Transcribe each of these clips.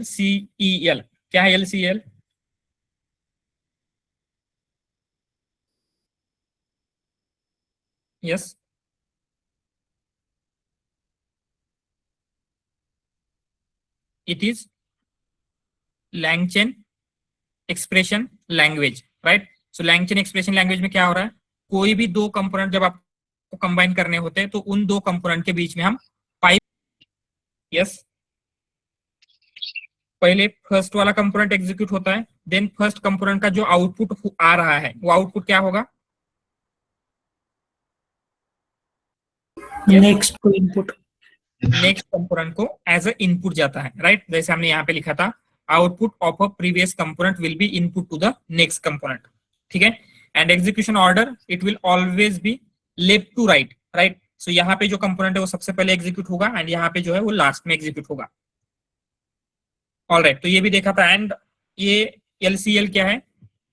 LCEL, क्या है LCEL? Yes, it is LangChain expression language, right. So LangChain expression language में क्या हो रहा है, कोई भी दो कंपोनेंट जब आपको कंबाइन करने होते हैं तो उन दो कंपोनेंट के बीच में हम पाइप, यस, पहले फर्स्ट वाला कंपोनेंट एग्जीक्यूट होता है, देन फर्स्ट कंपोनेंट का जो आउटपुट आ रहा है वो आउटपुट क्या होगा, नेक्स्ट को इनपुट, नेक्स्ट कंपोनेंट को एज अ इनपुट जाता है, राइट। जैसे हमने यहाँ पे लिखा था, output of a previous component will be input to the next component, ठीक है। And execution order it will always be left to right, right. So यहाँ पे जो कंपोनेंट है वो सबसे पहले एग्जीक्यूट होगा एंड यहाँ पे जो है वो लास्ट में एग्जीक्यूट होगा। ऑलराइट, तो ये भी देखा था। एंड ये एलसीएल क्या है,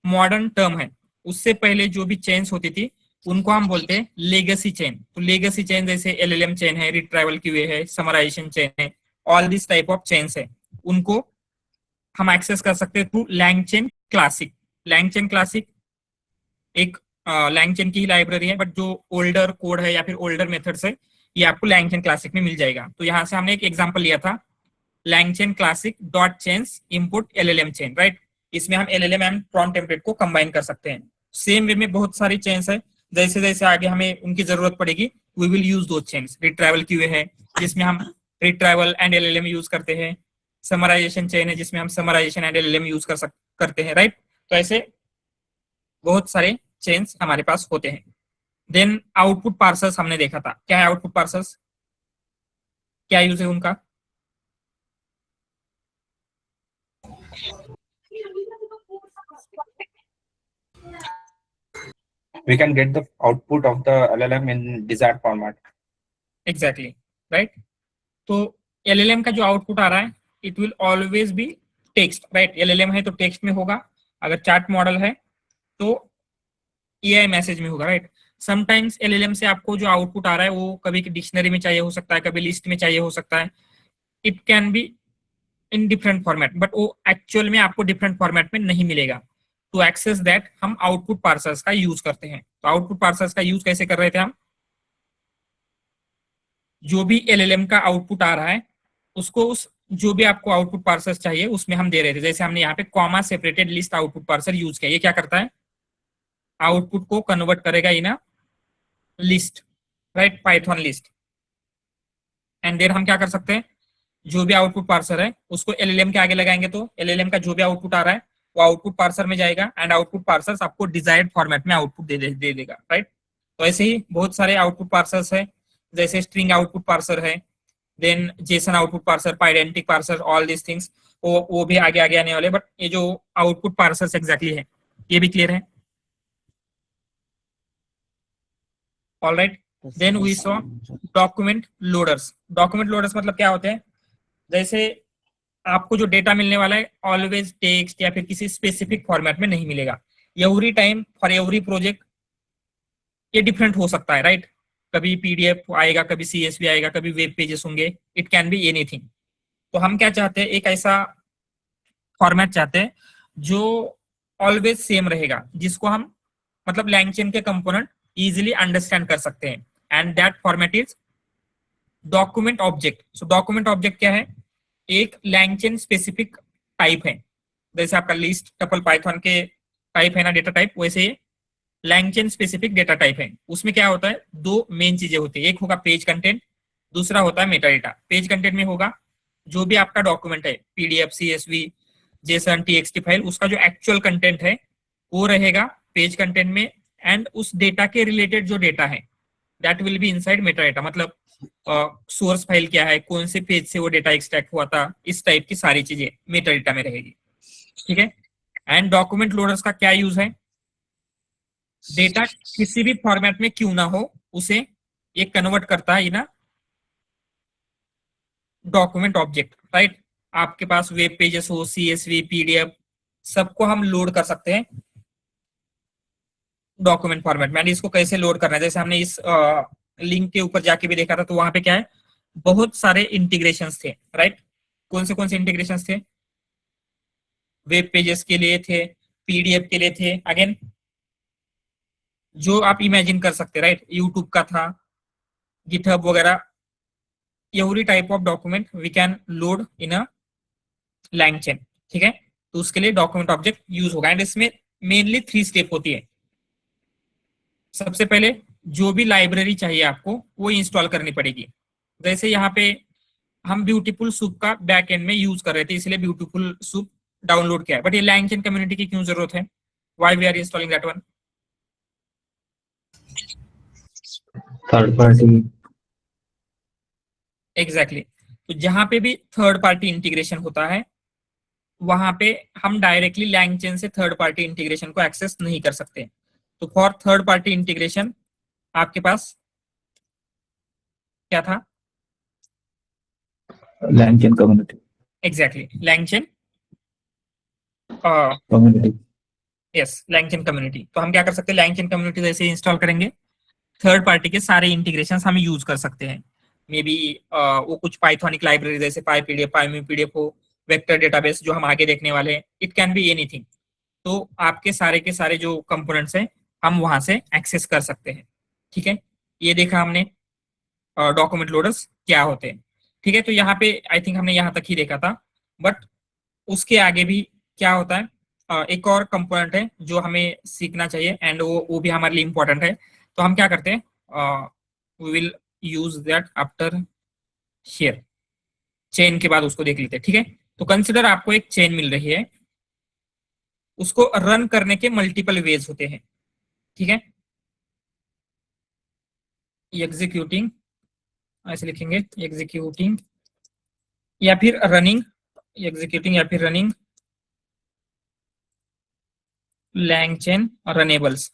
मॉडर्न टर्म है। उससे पहले जो भी चेन्स होती थी उनको हम बोलते हैं लेगेसी चेन। तो लेगेसी चेन जैसे एलएलएम चेन है, रिट्राइवल क्यूए है, समराइजेशन चेन है, all this type of chains है, उनको हम एक्सेस कर सकते हैं through LangChain classic. LangChain classic एक लैंगचेन की ही लाइब्रेरी है, बट जो ओल्डर कोड है या फिर ओल्डर मेथड्स है ये आपको लैंगचेन क्लासिक में मिल जाएगा। तो यहाँ से हमने एक एग्जांपल लिया था, LangChain classic dot chains input LLM chain, right. इसमें हम एलएलएम एंड प्रॉम्प्ट टेम्पलेट को कंबाइन कर सकते हैं। सेम वे में बहुत सारी चेन्स है, जैसे जैसे आगे हमें उनकी जरूरत पड़ेगी वी विल यूज दो चेन्स। रिट्राइवल क्यूए है जिसमें हम रिट्राइवल एंड एलएलएम यूज करते हैं, समराइजेशन चेन है जिसमें हम समराइजेशन एंड एलएलएम यूज करते हैं, राइट। तो ऐसे बहुत सारे चेन्स हमारे पास होते हैं। देन आउटपुट पार्सर्स हमने देखा था, क्या है आउटपुट पार्सर्स, क्या यूज है उनका? We can get the output of the LLM in desired format. Exactly, right. तो LLM का जो आउटपुट आ रहा है it will always B text, right. LLM है तो टेक्स्ट में होगा, अगर चार्ट मॉडल है तो AI मैसेज में होगा, राइट। समटाइम्स LLM से आपको जो आउटपुट आ रहा है वो कभी डिक्शनरी में चाहिए हो सकता है, कभी लिस्ट में चाहिए हो सकता है, it can be in different format, but वो एक्चुअल में आपको डिफरेंट फॉर्मेट में नहीं मिलेगा। टू एक्सेस दैट हम आउटपुट पार्सर्स का यूज करते हैं। तो आउटपुट पार्सर्स का यूज कैसे कर रहे थे हम, जो भी LLM का आउटपुट आ रहा है उसको उस जो भी आपको आउटपुट पार्सर्स चाहिए उसमें हम दे रहे थे। जैसे हमने यहाँ पे comma separated list output parser use किया, ये क्या करता है, आउटपुट को कन्वर्ट करेगा in a list, right, Python list. And then हम क्या कर सकते हैं, जो भी आउटपुट पार्सर है उसको LLM के आगे लगाएंगे तो LLM का जो भी आउटपुट आ रहा है वो आउटपुट पार्सर में जाएगा एंड आउटपुट पार्सर आपको डिजायर्ड फॉर्मेट में आउटपुट दे देगा, राइट। तो ऐसे ही बहुत सारे आउटपुट पार्सर्स है, जैसे स्ट्रिंग आउटपुट पार्सर है, then JSON output parser, Pydantic parser, all this things वो भी आगे आगे आने वाले। बट ये जो आउटपुट पार्सर्स एग्जैक्टली है ये भी क्लियर है, all right. Then we saw document loaders. Document loaders मतलब क्या होते हैं, जैसे आपको जो डेटा मिलने वाला है ऑलवेज टेक्स्ट या फिर किसी स्पेसिफिक फॉर्मेट में नहीं मिलेगा। Every time for every project ये डिफरेंट हो सकता है, राइट। कभी PDF आएगा, कभी CSV आएगा, कभी वेब पेजेस होंगे, इट कैन बी एनीथिंग। तो हम क्या चाहते हैं, एक ऐसा फॉर्मेट चाहते हैं जो ऑलवेज सेम रहेगा, जिसको हम मतलब लैंगचेन के कंपोनेंट इजीली अंडरस्टैंड कर सकते हैं, and that format is document object. So document object क्या है, एक लैंगचेन स्पेसिफिक टाइप है। जैसे आपका लिस्ट टपल पाइथन के टाइप है ना, डेटा टाइप, वैसे लैंगचेन स्पेसिफिक डेटा टाइप है। उसमें क्या होता है, दो मेन चीजें होती है, एक होगा पेज कंटेंट, दूसरा होता है मेटा डेटा। पेज कंटेंट में होगा जो भी आपका डॉक्यूमेंट है, PDF, CSV, JSON, TXT file, उसका जो एक्चुअल कंटेंट है वो रहेगा पेज कंटेंट में, एंड उस डेटा के रिलेटेड जो डेटा है that will be inside Meta data. मतलब सोर्स फाइल क्या है, कौन से पेज से वो डेटा एक्सट्रैक्ट हुआ था, इस टाइप की सारी चीजें मेटा डेटा में रहेगी, ठीक है। एंड डॉक्यूमेंट लोडर्स का क्या यूज है, डेटा किसी भी फॉर्मेट में क्यों ना हो उसे ये कन्वर्ट करता है ना डॉक्यूमेंट ऑब्जेक्ट, राइट। आपके पास वेब पेजेस हो, CSV, PDF, सबको हम लोड कर सकते हैं डॉक्यूमेंट फॉर्मेट में। इसको कैसे लोड करना है, जैसे हमने इस लिंक के ऊपर जाके भी देखा था, तो वहां पे क्या है, बहुत सारे इंटीग्रेशंस थे, राइट। कौन से इंटीग्रेशंस थे, वेब पेजेस के लिए थे, पीडीएफ के लिए थे, अगेन जो आप इमेजिन कर सकते, राइट, यूट्यूब का था, गिटहब वगैरह, every type of document we can load in a LangChain, ठीक है। तो उसके लिए डॉक्यूमेंट ऑब्जेक्ट यूज होगा एंड इसमें मेनली 3 स्टेप होती है। सबसे पहले जो भी लाइब्रेरी चाहिए आपको वो इंस्टॉल करनी पड़ेगी। जैसे यहाँ पे हम ब्यूटीफुल सूप का बैक एंड में यूज कर रहे थे, इसलिए ब्यूटीफुल सूप डाउनलोड किया है, बट ये LangChain कम्युनिटी की क्यों जरूरत है? Why we are installing that one? Third party. Exactly. तो जहां पे भी थर्ड पार्टी इंटीग्रेशन होता है वहां पे हम डायरेक्टली LangChain से थर्ड पार्टी इंटीग्रेशन को एक्सेस नहीं कर सकते। तो फॉर थर्ड पार्टी इंटीग्रेशन आपके पास क्या था? LangChain community. Exactly, LangChain community. Yes, LangChain community. तो हम क्या कर सकते हैं, LangChain कम्युनिटी जैसे इंस्टॉल करेंगे थर्ड पार्टी के सारे इंटीग्रेशन हम यूज कर सकते हैं। मे बी वो कुछ पाइथॉनिक लाइब्रेरी जैसे PyPDF, PyMePDF हो, वेक्टर डेटाबेस जो हम आगे देखने वाले हैं, इट कैन बी एनीथिंग। तो आपके सारे के सारे जो कंपोनेंट्स हैं हम वहां से एक्सेस कर सकते हैं, ठीक है। ये देखा हमने डॉक्यूमेंट लोडर्स क्या होते हैं, ठीक है। तो यहाँ पे आई थिंक हमने यहाँ तक ही देखा था, बट उसके आगे भी क्या होता है, एक और कंपोनेंट है जो हमें सीखना चाहिए एंड वो भी हमारे लिए इंपॉर्टेंट है। तो हम क्या करते हैं, we will use that after share. Chain के बाद उसको देख लेते हैं, ठीक है। तो कंसिडर आपको एक चेन मिल रही है, उसको रन करने के मल्टीपल वेज होते हैं, ठीक है। एग्जीक्यूटिंग ऐसे लिखेंगे, एग्जीक्यूटिंग या फिर रनिंग, एग्जीक्यूटिंग या फिर रनिंग LangChain रनेबल्स।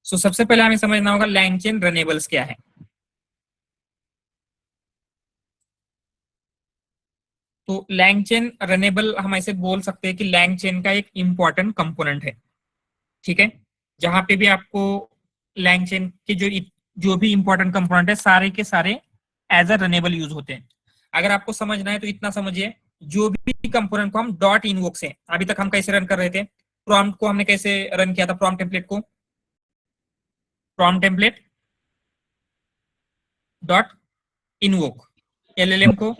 सो सबसे पहले हमें समझना होगा LangChain रनेबल्स क्या है। तो LangChain रनेबल हम ऐसे बोल सकते हैं कि LangChain का एक इंपॉर्टेंट कंपोनेंट है, ठीक है। जहां पे भी आपको LangChain के जो भी इंपॉर्टेंट कंपोनेंट है सारे के सारे एज अ रनेबल यूज होते हैं। अगर आपको समझना है तो इतना समझिए, जो भी कंपोनेंट को हम डॉट इनवोक से, अभी तक हम कैसे रन कर रहे थे, प्रॉम्प्ट को हमने कैसे रन किया था, प्रॉम्प्ट टेम्पलेट को, prompt template dot invoke, LLM को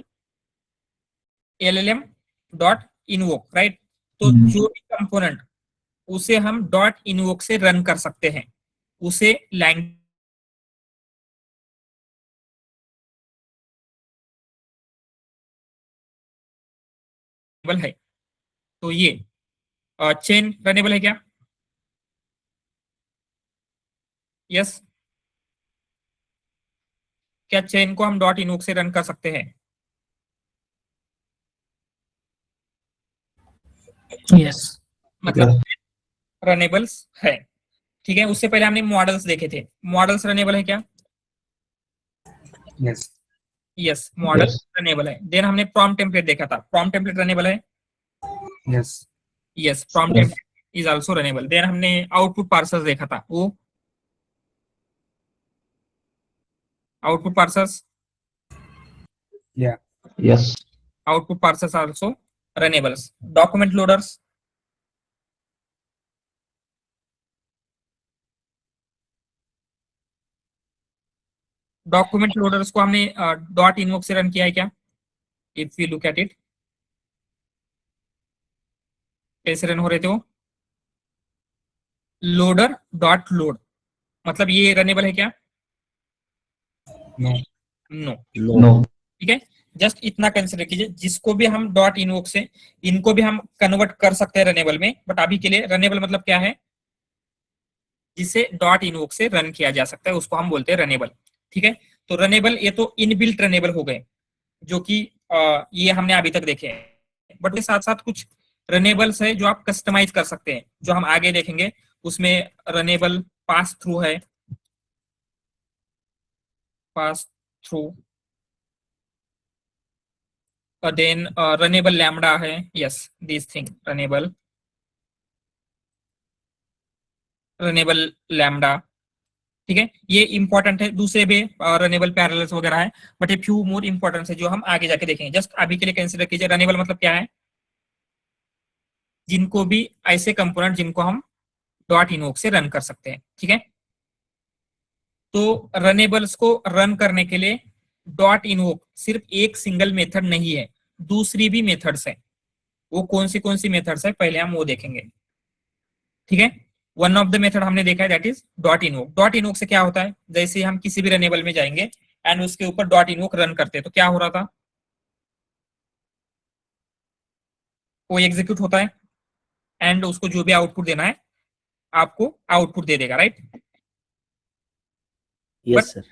LLM डॉट इनवोक, राइट। तो जो भी कंपोनेंट उसे हम डॉट इनवोक से रन कर सकते हैं उसे LangChain है। तो ये चेन रनेबल है क्या? यस, क्या चेन को हम डॉट इनवोक से रन कर सकते हैं? यस। मतलब रनेबल्स है, ठीक है। उससे पहले हमने मॉडल्स देखे थे, मॉडल्स रनेबल है क्या? Yes. Yes, model Yes. Runnable है। देन हमने प्रॉम्प्ट टेम्पलेट देखा था, प्रॉम्प्ट टेम्पलेट रनेबल है। Yes. Yes, prompt Yes. Template is also runnable. Then हमने आउटपुट पार्सर्स देखा था, वो output parsers, Yeah. Yes. Output parsers also runnables. Document loaders, document loaders को हमने डॉट इनवोक से रन किया है क्या? If we look at it, कैसे रन हो रहे थे वो? लोडर डॉट लोड, मतलब ये रनेबल है क्या? No. No, No. ठीक है। जस्ट इतना कंसिडर कीजिए, जिसको भी हम डॉट इनवोक से, इनको भी हम कन्वर्ट कर सकते हैं रनेबल में, बट अभी के लिए रनेबल मतलब क्या है, जिसे डॉट इनवोक से रन किया जा सकता है उसको हम बोलते हैं रनेबल, ठीक है। तो रनेबल ये तो इनबिल्ट रनेबल हो गए जो कि ये हमने अभी तक देखे हैं, बट के साथ साथ कुछ रनेबल्स है जो आप कस्टमाइज कर सकते हैं, जो हम आगे देखेंगे। उसमें रनेबल पास थ्रू है, pass through, then runnable lambda है, yes this thing runnable lambda, ठीक है, ये इंपॉर्टेंट है, दूसरे भी रनेबल पैरेलल्स वगैरह है, बट ये फ्यू मोर इंपॉर्टेंट है जो हम आगे जाके देखेंगे। जस्ट अभी के लिए कंसिडर कीजिए रनेबल मतलब क्या है, जिनको भी ऐसे कंपोनेंट जिनको हम डॉट इनवोक से रन कर सकते हैं। ठीक है, तो रनेबल्स को रन करने के लिए डॉट इनवोक सिर्फ एक सिंगल मेथड नहीं है, दूसरी भी मेथड्स है। वो कौन सी मेथड्स है पहले हम वो देखेंगे। ठीक है, वन ऑफ द मेथड हमने देखा है that is dot invoke. Dot invoke से क्या होता है, जैसे हम किसी भी रनेबल में जाएंगे एंड उसके ऊपर डॉट इनवोक रन करते हैं तो क्या हो रहा था, वो एग्जीक्यूट होता है एंड उसको जो भी आउटपुट देना है आपको आउटपुट दे देगा, राइट। Yes sir.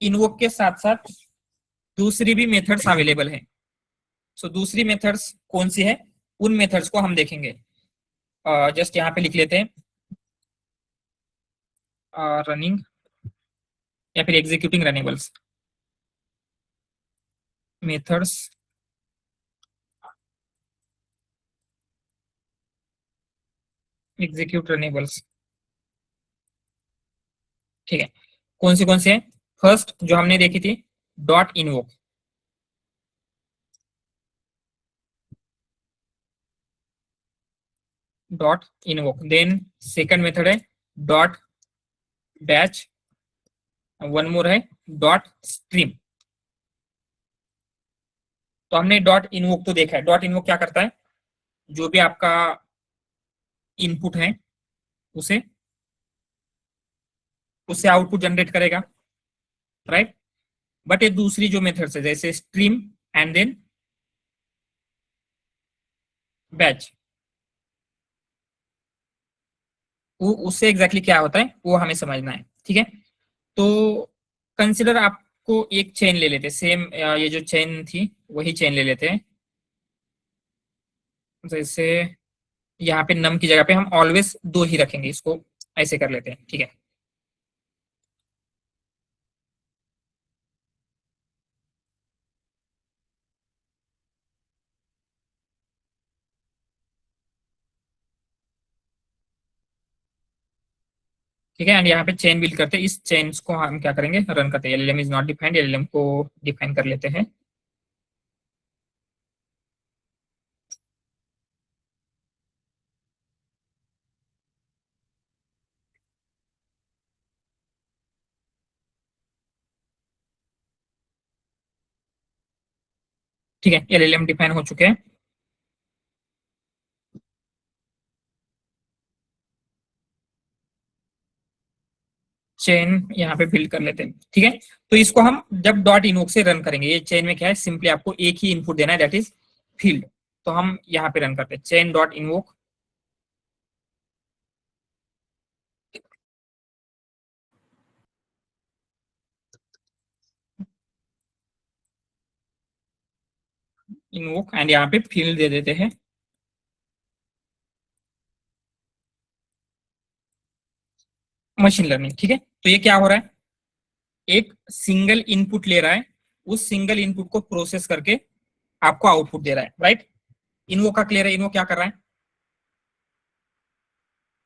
इनवोक के साथ साथ दूसरी भी मेथड्स अवेलेबल है। सो दूसरी मेथड्स कौन सी है, उन मेथड्स को हम देखेंगे। जस्ट यहाँ पे लिख लेते हैं रनिंग या फिर एग्जीक्यूटिंग रनेबल्स मेथड्स एग्जीक्यूट रनेबल्स। ठीक है, कौन सी है, फर्स्ट जो हमने देखी थी dot invoke, dot invoke, then second method है डॉट बैच, वन मोर है डॉट स्ट्रीम। तो हमने डॉट इनवोक तो देखा है, डॉट इनवोक क्या करता है, जो भी आपका इनपुट है उसे उससे आउटपुट जनरेट करेगा, राइट। बट ये दूसरी जो मेथड है जैसे स्ट्रीम एंड देन बैच, वो उससे एग्जैक्टली क्या होता है वो हमें समझना है। ठीक है, तो कंसिडर आपको एक चेन ले लेते, सेम ये जो चेन थी वही चेन ले लेते हैं। जैसे यहाँ पे नम की जगह पे हम ऑलवेज 2 ही रखेंगे, इसको ऐसे कर लेते हैं। ठीक है, ठीक है, एंड यहाँ पे चेन बिल्ड करते हैं, इस चेन को हम क्या करेंगे रन करते हैं। LLM is not defined, LLM को डिफाइन कर लेते हैं। ठीक है, एलएलएम डिफाइन हो चुके हैं। चेन यहाँ पे बिल्ड कर लेते हैं। ठीक है, तो इसको हम जब डॉट इनवोक से रन करेंगे, ये चेन में क्या है, सिंपली आपको एक ही इनपुट देना है दैट इज फील्ड। तो हम यहाँ पे रन करते हैं chain dot invoke, invoke and यहाँ पे फील्ड दे देते हैं मशीन लर्निंग। ठीक है, तो ये क्या हो रहा है, एक सिंगल इनपुट ले रहा है, उस सिंगल इनपुट को प्रोसेस करके आपको आउटपुट दे रहा है, राइट। इनवोक का क्लियर है, इनवोक क्या कर रहा है।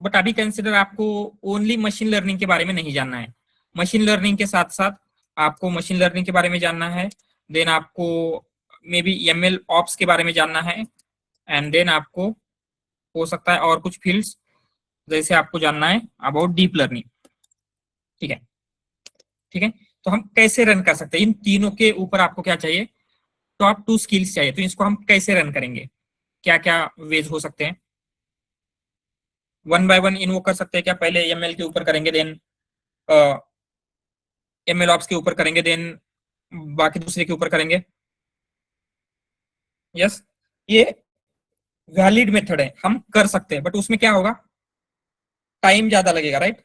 बट अभी कंसिडर आपको ओनली मशीन लर्निंग के बारे में नहीं जानना है, मशीन लर्निंग के साथ साथ आपको मशीन लर्निंग के बारे में जानना है, देन आपको मे बी एमएल ऑप्स के बारे में जानना है, एंड देन आपको हो सकता है और कुछ फील्ड्स जैसे आपको जानना है अबाउट डीप लर्निंग। ठीक है, ठीक है, तो हम कैसे रन कर सकते हैं, इन तीनों के ऊपर आपको क्या चाहिए, टॉप 2 स्किल्स चाहिए। तो इसको हम कैसे रन करेंगे, क्या क्या वेज हो सकते हैं। वन बाय वन इन्वोक कर सकते हैं क्या, पहले एमएल के ऊपर करेंगे, देन एमएल ऑप्स के ऊपर करेंगे, देन बाकी दूसरे के ऊपर करेंगे। यस, ये वैलिड मेथड है, हम कर सकते हैं, बट उसमें क्या होगा, टाइम ज्यादा लगेगा, राइट।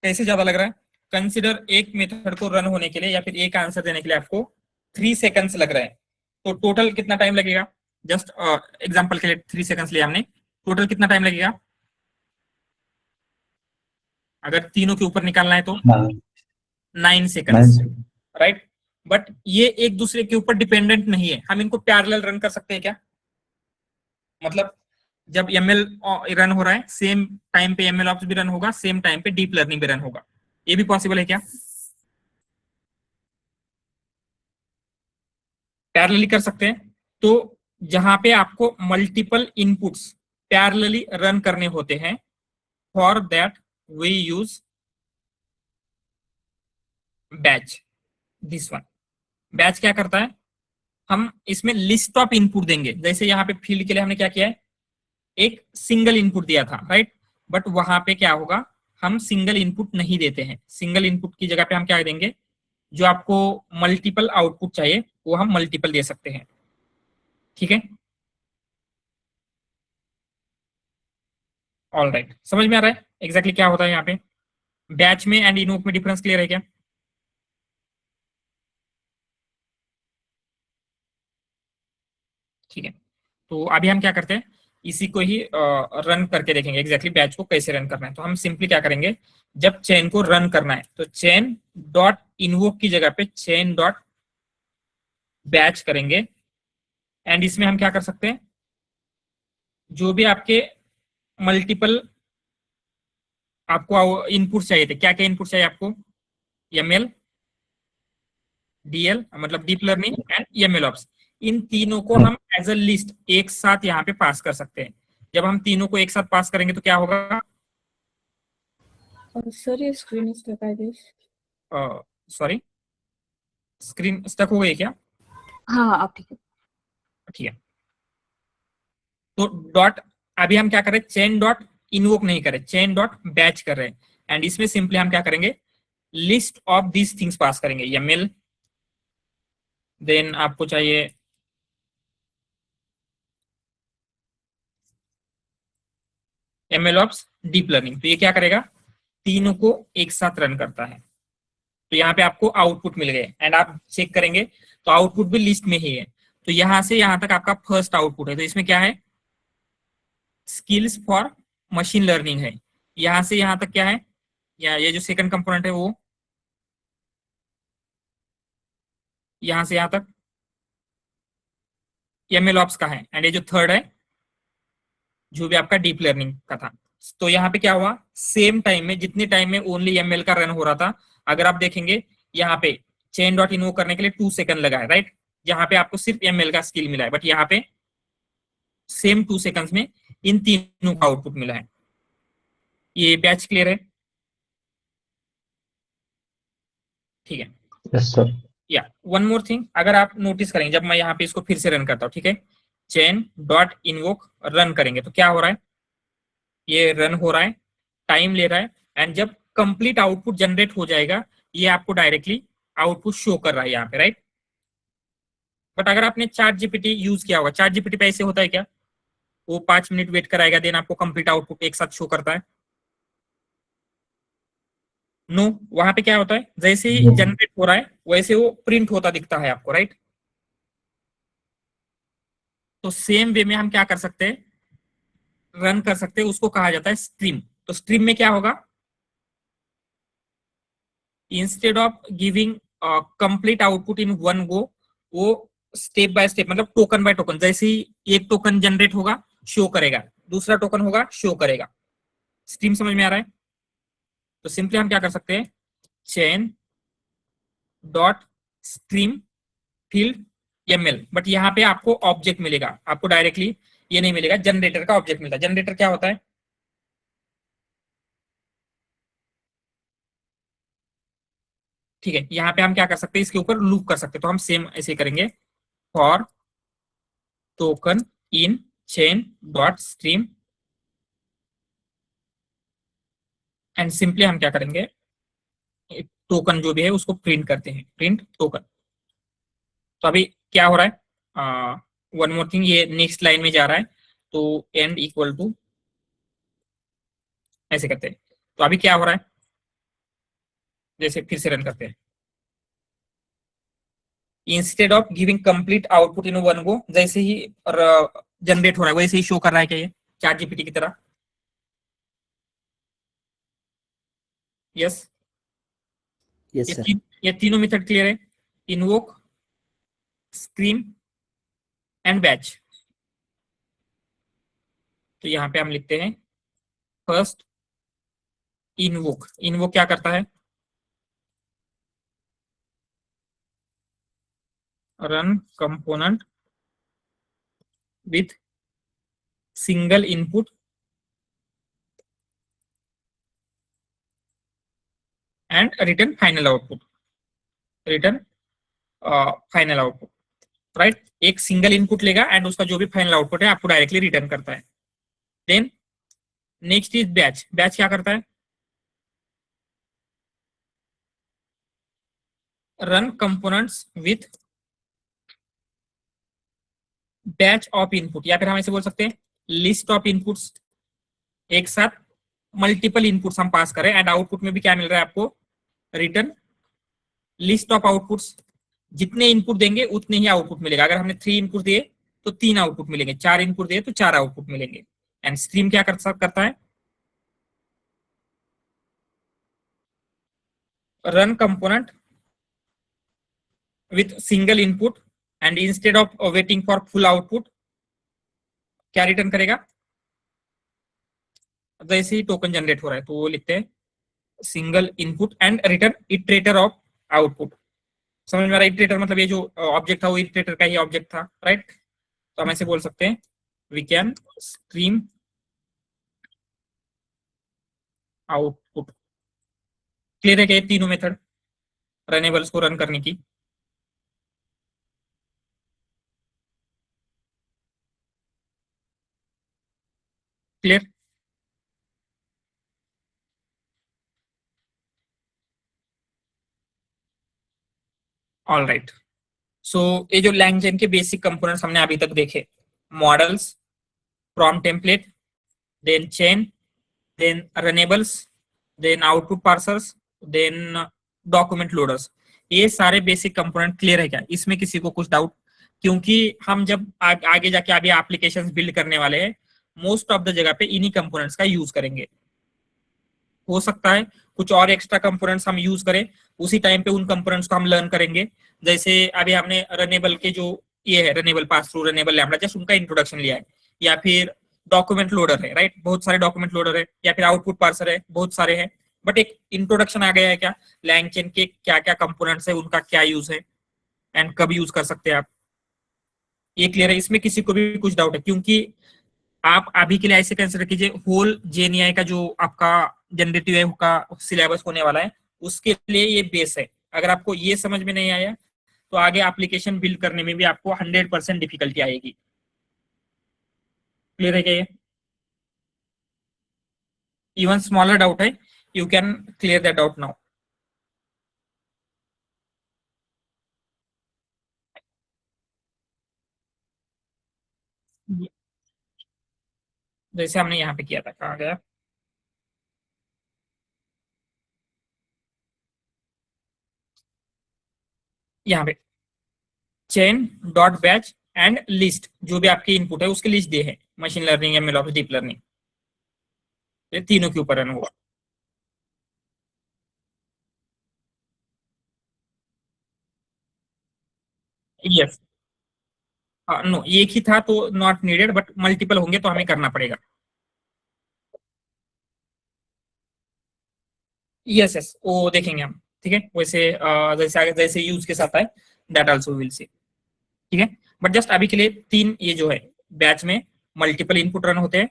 कैसे ज्यादा लग रहा है, कंसिडर एक मेथड को रन होने के लिए या फिर एक आंसर देने के लिए आपको 3 सेकंड्स लग रहे हैं, तो टोटल कितना टाइम लगेगा। जस्ट एग्जांपल के लिए 3 सेकंड्स लिया हमने, टोटल कितना टाइम लगेगा अगर तीनों के ऊपर निकालना है तो 9 सेकंड्स, राइट। बट ये एक दूसरे के ऊपर डिपेंडेंट नहीं है, हम इनको पैरेलल रन कर सकते हैं क्या, मतलब जब ML रन हो रहा है सेम टाइम पे ML ऑप्स भी रन होगा, सेम टाइम पे डीप लर्निंग भी रन होगा। ये भी पॉसिबल है क्या? पैरेलली कर सकते हैं। तो जहां पे आपको मल्टीपल इनपुट्स पैरेलली रन करने होते हैं, for that we use batch. This one batch क्या करता है, हम इसमें लिस्ट ऑफ इनपुट देंगे। जैसे यहाँ पे फील्ड के लिए हमने क्या किया है, एक सिंगल इनपुट दिया था, राइट। बट वहां पे क्या होगा, हम सिंगल इनपुट नहीं देते हैं। सिंगल इनपुट की जगह पे हम क्या देंगे, जो आपको मल्टीपल आउटपुट चाहिए वो हम मल्टीपल दे सकते हैं। ठीक है, ऑल राइट, समझ में आ रहा है एग्जैक्टली क्या होता है यहाँ पे। बैच में एंड इनवोक में डिफरेंस क्लियर है क्या? ठीक है, तो अभी हम क्या करते हैं, इसी को ही रन करके देखेंगे एग्जैक्टली बैच को कैसे रन करना है। तो हम सिंपली क्या करेंगे, जब चेन को रन करना है तो चेन डॉट इनवोक की जगह पे चेन डॉट बैच करेंगे। एंड इसमें हम क्या कर सकते हैं, जो भी आपके मल्टीपल आपको इनपुट चाहिए थे, क्या क्या इनपुट चाहिए आपको, ML, DL मतलब deep learning and ML ops, इन तीनों को हम एज अ लिस्ट एक साथ यहाँ पे पास कर सकते हैं। जब हम तीनों को एक साथ पास करेंगे तो क्या होगा, Sorry, screen is stuck, I guess. Sorry screen stuck हो गई क्या? हाँ अब ठीक है। ठीक है, तो डॉट अभी हम क्या करें, चेन डॉट इनवोक नहीं करें, चेन डॉट बैच कर रहे हैं। एंड इसमें सिंपली हम क्या करेंगे, लिस्ट ऑफ दीज थिंग्स पास करेंगे, ML, देन आपको चाहिए ML ऑप्स, डीप लर्निंग। तो ये क्या करेगा, तीनों को एक साथ रन करता है। तो यहाँ पे आपको आउटपुट मिल गए एंड आप चेक करेंगे तो आउटपुट भी लिस्ट में ही है। तो यहां से यहां तक आपका फर्स्ट आउटपुट है, तो इसमें क्या है, स्किल्स फॉर मशीन लर्निंग है। यहां से यहां तक क्या है, या ये जो सेकंड कंपोनेंट है वो यहां से यहां तक ML ऑप्स का है। एंड ये जो थर्ड है जो भी आपका डीप लर्निंग का था। तो यहाँ पे क्या हुआ, सेम टाइम में, जितने टाइम में ओनली ML का रन हो रहा था, अगर आप देखेंगे यहाँ पे चेन डॉट इनवोक करने के लिए 2 सेकंड लगा है, राइट। यहाँ पे आपको सिर्फ ML का स्किल मिला है, बट यहाँ पे सेम 2 सेकंड्स में इन तीनों का आउटपुट मिला है। ये बैच क्लियर है? ठीक है, यस सर। या वन मोर थिंग, अगर आप नोटिस करेंगे जब मैं यहाँ पे इसको फिर से रन करता हूँ, ठीक है, चेन डॉट इनवोक रन करेंगे तो क्या हो रहा है, ये रन हो रहा है, टाइम ले रहा है। एंड जब कंप्लीट आउटपुट जनरेट हो जाएगा, ये आपको डायरेक्टली आउटपुट शो कर रहा है यहाँ पे, राइट। बट अगर आपने चैट जीपीटी यूज किया होगा, चैट जीपीटी पे ऐसे होता है क्या, वो 5 मिनट वेट कराएगा, देन आपको कंप्लीट आउटपुट एक साथ शो करता है? नो, वहां पे क्या होता है, जैसे ही जनरेट हो रहा है वैसे वो प्रिंट होता दिखता है आपको, राइट। तो सेम वे में हम क्या कर सकते हैं, रन कर सकते हैं, उसको कहा जाता है स्ट्रीम। तो स्ट्रीम में क्या होगा, instead of giving complete output in one go, वो स्टेप बाय स्टेप मतलब टोकन बाय टोकन, जैसे ही एक टोकन जनरेट होगा शो करेगा, दूसरा टोकन होगा शो करेगा। स्ट्रीम समझ में आ रहा है? तो सिंपली हम क्या कर सकते हैं, chain dot stream field ML, but यहाँ पे आपको ऑब्जेक्ट मिलेगा, आपको डायरेक्टली ये नहीं मिलेगा, जनरेटर का ऑब्जेक्ट मिलता है। जनरेटर क्या होता है, ठीक है, यहाँ पे हम क्या कर सकते हैं, इसके ऊपर लूप कर सकते हैं। तो हम सेम ऐसे करेंगे, for token in chain dot stream, and simply हम क्या करेंगे, टोकन जो भी है उसको प्रिंट करते हैं, प्रिंट टोकन। तो अभी क्या हो रहा है, वन मोर थिंग, ये नेक्स्ट लाइन में जा रहा है, तो एंड इक्वल टू ऐसे करते हैं। तो अभी क्या हो रहा है, जैसे फिर से रन करते हैं, instead of giving complete output in one go, जैसे ही जनरेट हो रहा है वैसे ही शो कर रहा है क्या, ये चैट जीपीटी की तरह? Yes, yes sir. ये तीनों मेथड क्लियर है, इनवोक, स्क्रीन एंड बैच। तो यहाँ पे हम लिखते हैं फर्स्ट इनवोक। इनवोक क्या करता है, run component with single input and return final output, return final output, right. एक सिंगल इनपुट लेगा एंड उसका जो भी फाइनल आउटपुट है आपको डायरेक्टली रिटर्न करता है। Then next is batch. Batch क्या करता है, run components with batch of input, या फिर हम ऐसे बोल सकते हैं लिस्ट ऑफ इनपुट्स। एक साथ मल्टीपल इनपुट्स हम पास करें एंड आउटपुट में भी क्या मिल रहा है आपको, रिटर्न लिस्ट ऑफ आउटपुट्स। जितने इनपुट देंगे उतने ही आउटपुट मिलेगा। अगर हमने 3 इनपुट दिए तो 3 आउटपुट मिलेंगे, 4 इनपुट दिए तो 4 आउटपुट मिलेंगे। एंड स्ट्रीम क्या करता है, run component with single input and instead of waiting for full output क्या रिटर्न करेगा, जैसे ही टोकन जनरेट हो रहा है तो वो लिखते हैं single input and return iterator of output. समझ में आ रहा है, इटरेटर मतलब ये जो ऑब्जेक्ट था वो इटरेटर का ही ऑब्जेक्ट था, राइट। तो हम ऐसे बोल सकते हैं we can stream output. Clear है क्या, तीनों मेथड रनेबल्स को रन करने की। Clear, all right. सो ये जो लैंगचेन के बेसिक कंपोनेंट्स हमने अभी तक देखे, models, prompt template, then chain, then runnables, then output parsers, then document loaders, ये सारे बेसिक कंपोनेंट क्लियर है क्या, इसमें किसी को कुछ डाउट? क्योंकि हम जब आगे जाके अभी एप्लीकेशंस बिल्ड करने वाले हैं, मोस्ट ऑफ द जगह पे इन्हीं कंपोनेंट्स का यूज करेंगे। हो सकता है कुछ और एक्स्ट्रा कंपोनेंट्स हम यूज करें, उसी टाइम पे उन कंपोनेंट्स को हम लर्न करेंगे। जैसे अभी हमने रनेबल के जो ये है, runnable pass through, runnable lambda, just उनका इंट्रोडक्शन लिया है। या फिर डॉक्यूमेंट लोडर है, राइट, बहुत सारे डॉक्यूमेंट लोडर है, या फिर आउटपुट पार्सर है, बहुत सारे हैं। बट एक इंट्रोडक्शन आ गया है क्या, लैंगचेन के क्या क्या कंपोनेंट्स है, उनका क्या यूज है एंड कब यूज कर सकते हैं आप, ये क्लियर है। इसमें किसी को भी कुछ डाउट है? क्योंकि आप अभी के लिए ऐसे कंसिडर कीजिए, होल जेएनआई का जो आपका जनरेटिव है का सिलेबस होने वाला है, उसके लिए ये बेस है। अगर आपको ये समझ में नहीं आया तो आगे एप्लीकेशन बिल्ड करने में भी आपको 100% डिफिकल्टी आएगी। क्लियर है क्या ये? इवन स्मॉलर डाउट है, you can clear that doubt now. जैसे हमने यहाँ पे किया था, कहाँ गया, यहाँ पे chain dot batch and list, जो भी आपकी इनपुट है उसकी लिस्ट दे है, machine learning, ML, deep learning, ये तीनों के ऊपर रन हुआ। यस, नो, एक ही था तो नॉट नीडेड, बट मल्टीपल होंगे तो हमें करना पड़ेगा। यस यस, वो देखेंगे हम, ठीक है। वैसे जैसे जैसे यूज के साथ आए दैट आल्सो विल सी, ठीक है। बट जस्ट अभी के लिए 3 ये जो है, बैच में मल्टीपल इनपुट रन होते हैं,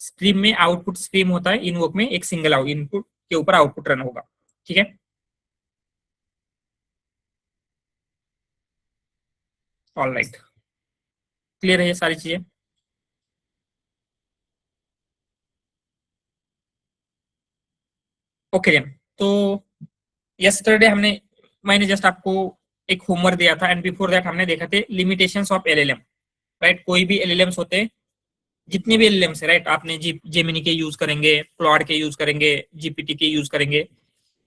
स्ट्रीम में आउटपुट स्ट्रीम होता है, इनवोक में एक सिंगल इनपुट के ऊपर आउटपुट रन होगा, ठीक है। ऑल राइट, क्लियर है ये सारी चीजें? ओके देन, तो यस्टरडे मैंने जस्ट आपको एक होमवर्क दिया था एंड बिफोर दैट हमने देखा थे लिमिटेशंस ऑफ एलएलएम, राइट। कोई भी एलएलएम्स होते हैं, जितने भी एलएलएम्स है, राइट, आपने जेमिनी के यूज करेंगे, क्लॉड के यूज करेंगे, जीपीटी के यूज करेंगे,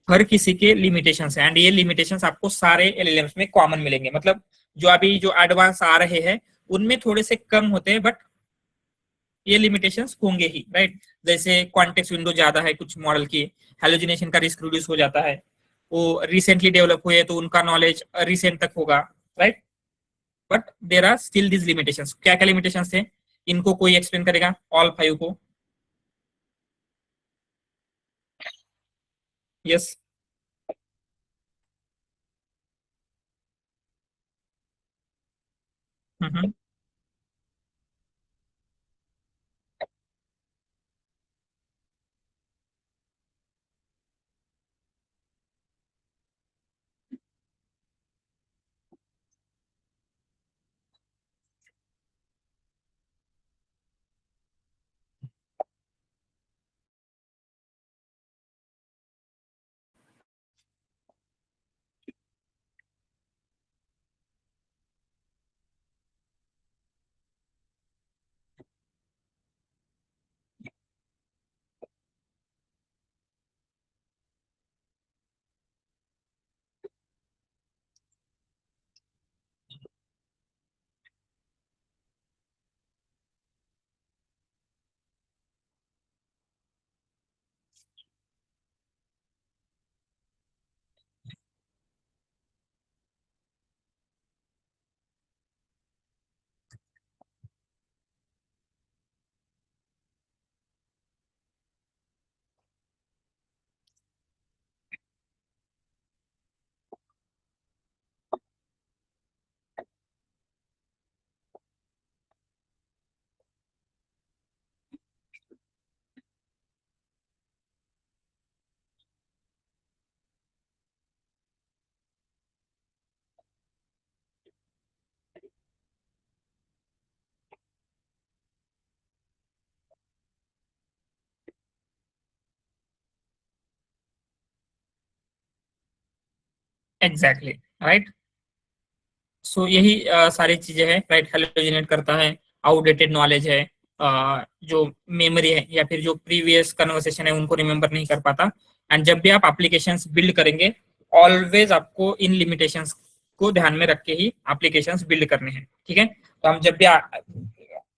हर किसी के लिमिटेशंस है एंड ये लिमिटेशंस आपको सारे एलएलएम्स में कॉमन मिलेंगे। मतलब जो अभी जो एडवांस आ रहे हैं उनमें थोड़े से कम होते हैं, बट ये लिमिटेशंस होंगे ही, राइट। जैसे कॉन्टेक्स्ट विंडो ज्यादा है कुछ मॉडल की, हेलोजिनेशन का रिस्क रिड्यूस हो जाता है, वो रिसेंटली डेवलप हुए तो उनका नॉलेज रिसेंट तक होगा, right. But there are still this limitations. क्या क्या लिमिटेशंस थे? इनको कोई एक्सप्लेन करेगा, ऑल 5 को? यस। Exactly, right. सो यही सारी चीजें हैं, राइट। हेलोजेनेट करता है, आउटडेटेड नॉलेज है, जो मेमोरी है या फिर जो प्रीवियस कन्वर्सेशन है उनको रिमेम्बर नहीं कर पाता। एंड जब भी आप एप्लीकेशंस बिल्ड करेंगे, ऑलवेज आपको इन लिमिटेशंस को ध्यान में रख के ही एप्लीकेशंस बिल्ड करने हैं, ठीक है। तो हम जब भी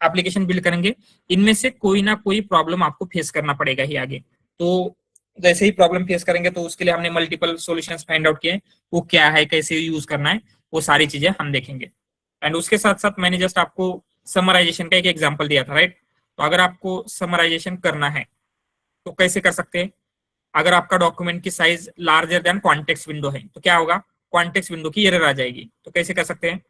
एप्लीकेशन बिल्ड करेंगे, इनमें से कोई ना कोई प्रॉब्लम आपको फेस करना पड़ेगा ही आगे। तो जैसे ही प्रॉब्लम फेस करेंगे तो उसके लिए हमने मल्टीपल सॉल्यूशंस फाइंड आउट किए, वो क्या है, कैसे यूज करना है, वो सारी चीजें हम देखेंगे। एंड उसके साथ साथ मैंने जस्ट आपको समराइजेशन का एक एग्जांपल दिया था, राइट। तो अगर आपको समराइजेशन करना है तो कैसे कर सकते हैं? अगर आपका डॉक्यूमेंट की size larger than context window है तो क्या होगा? कॉन्टेक्स्ट विंडो की एरर आ जाएगी। तो कैसे कर सकते हैं?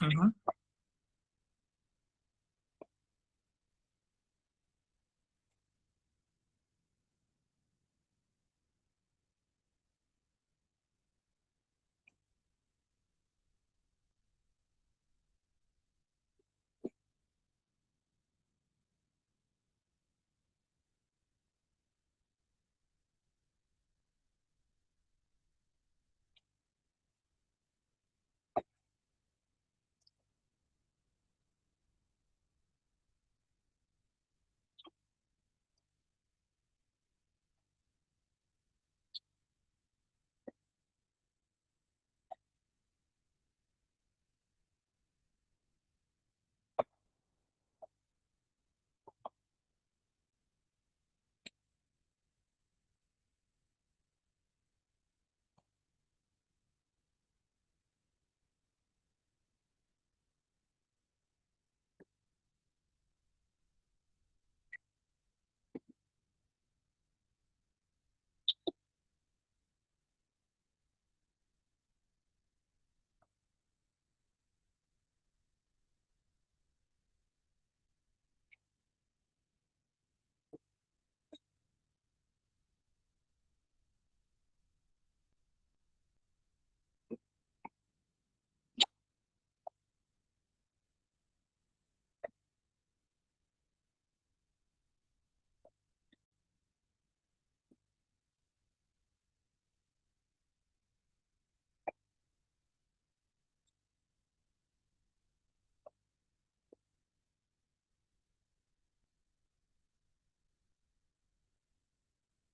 हम्म,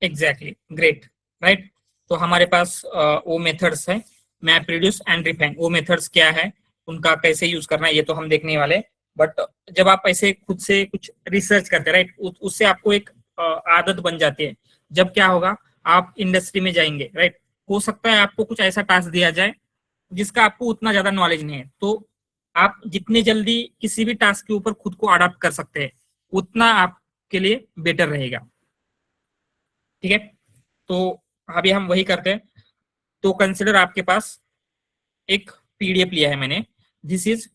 एग्जैक्टली, ग्रेट, राइट। तो हमारे पास वो मेथड्स है, मैप रिड्यूस एंड रिफाइन। वो मेथड्स क्या है, उनका कैसे यूज करना है, ये तो हम देखने वाले। बट जब आप ऐसे खुद से कुछ रिसर्च करते हैं, राइट, उससे आपको एक आदत बन जाती है। जब क्या होगा, आप इंडस्ट्री में जाएंगे, राइट। हो सकता है आपको कुछ ऐसा टास्क दिया जाए जिसका आपको उतना ज्यादा नॉलेज नहीं है, तो आप जितने जल्दी किसी भी टास्क के ऊपर खुद को अडॉप्ट कर सकते हैं उतना आपके लिए बेटर रहेगा, ठीक है। तो अभी हम वही करते हैं। तो कंसिडर आपके पास एक पीडीएफ लिया है मैंने, दिस इज